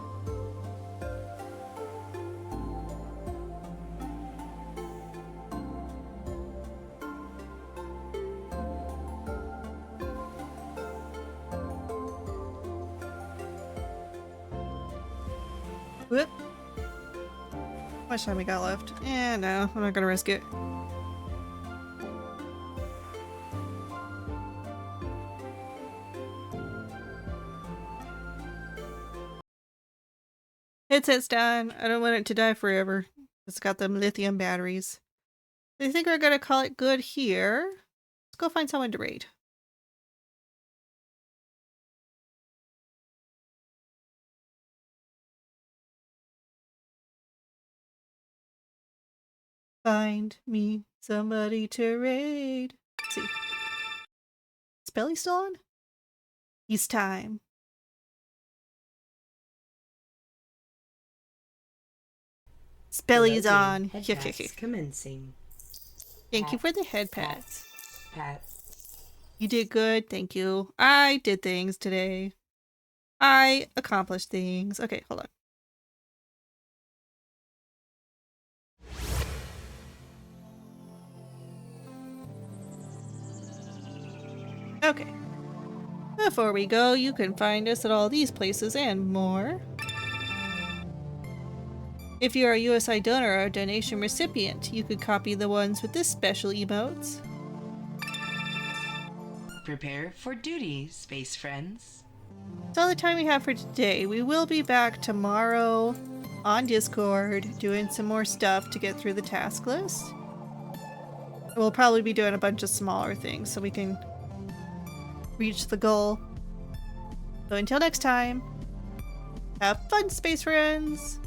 Whoop. How much time we got left? Yeah, no, I'm not gonna risk it. Headset's done. I don't want it to die forever. It's got them lithium batteries. I think we're gonna call it good here. Let's go find someone to raid. Find me somebody to raid. Let's see. Is Belly still on? He's time. Spelly's on. Head pats commencing. Thank you for the head pats. Pat. You did good, thank you. I did things today. I accomplished things. Okay, hold on. Okay. Before we go, you can find us at all these places and more. If you're a USI donor or a donation recipient, you could copy the ones with this special emotes. Prepare for duty, space friends. That's all the time we have for today. We will be back tomorrow on Discord doing some more stuff to get through the task list. We'll probably be doing a bunch of smaller things so we can reach the goal. So until next time, have fun, space friends!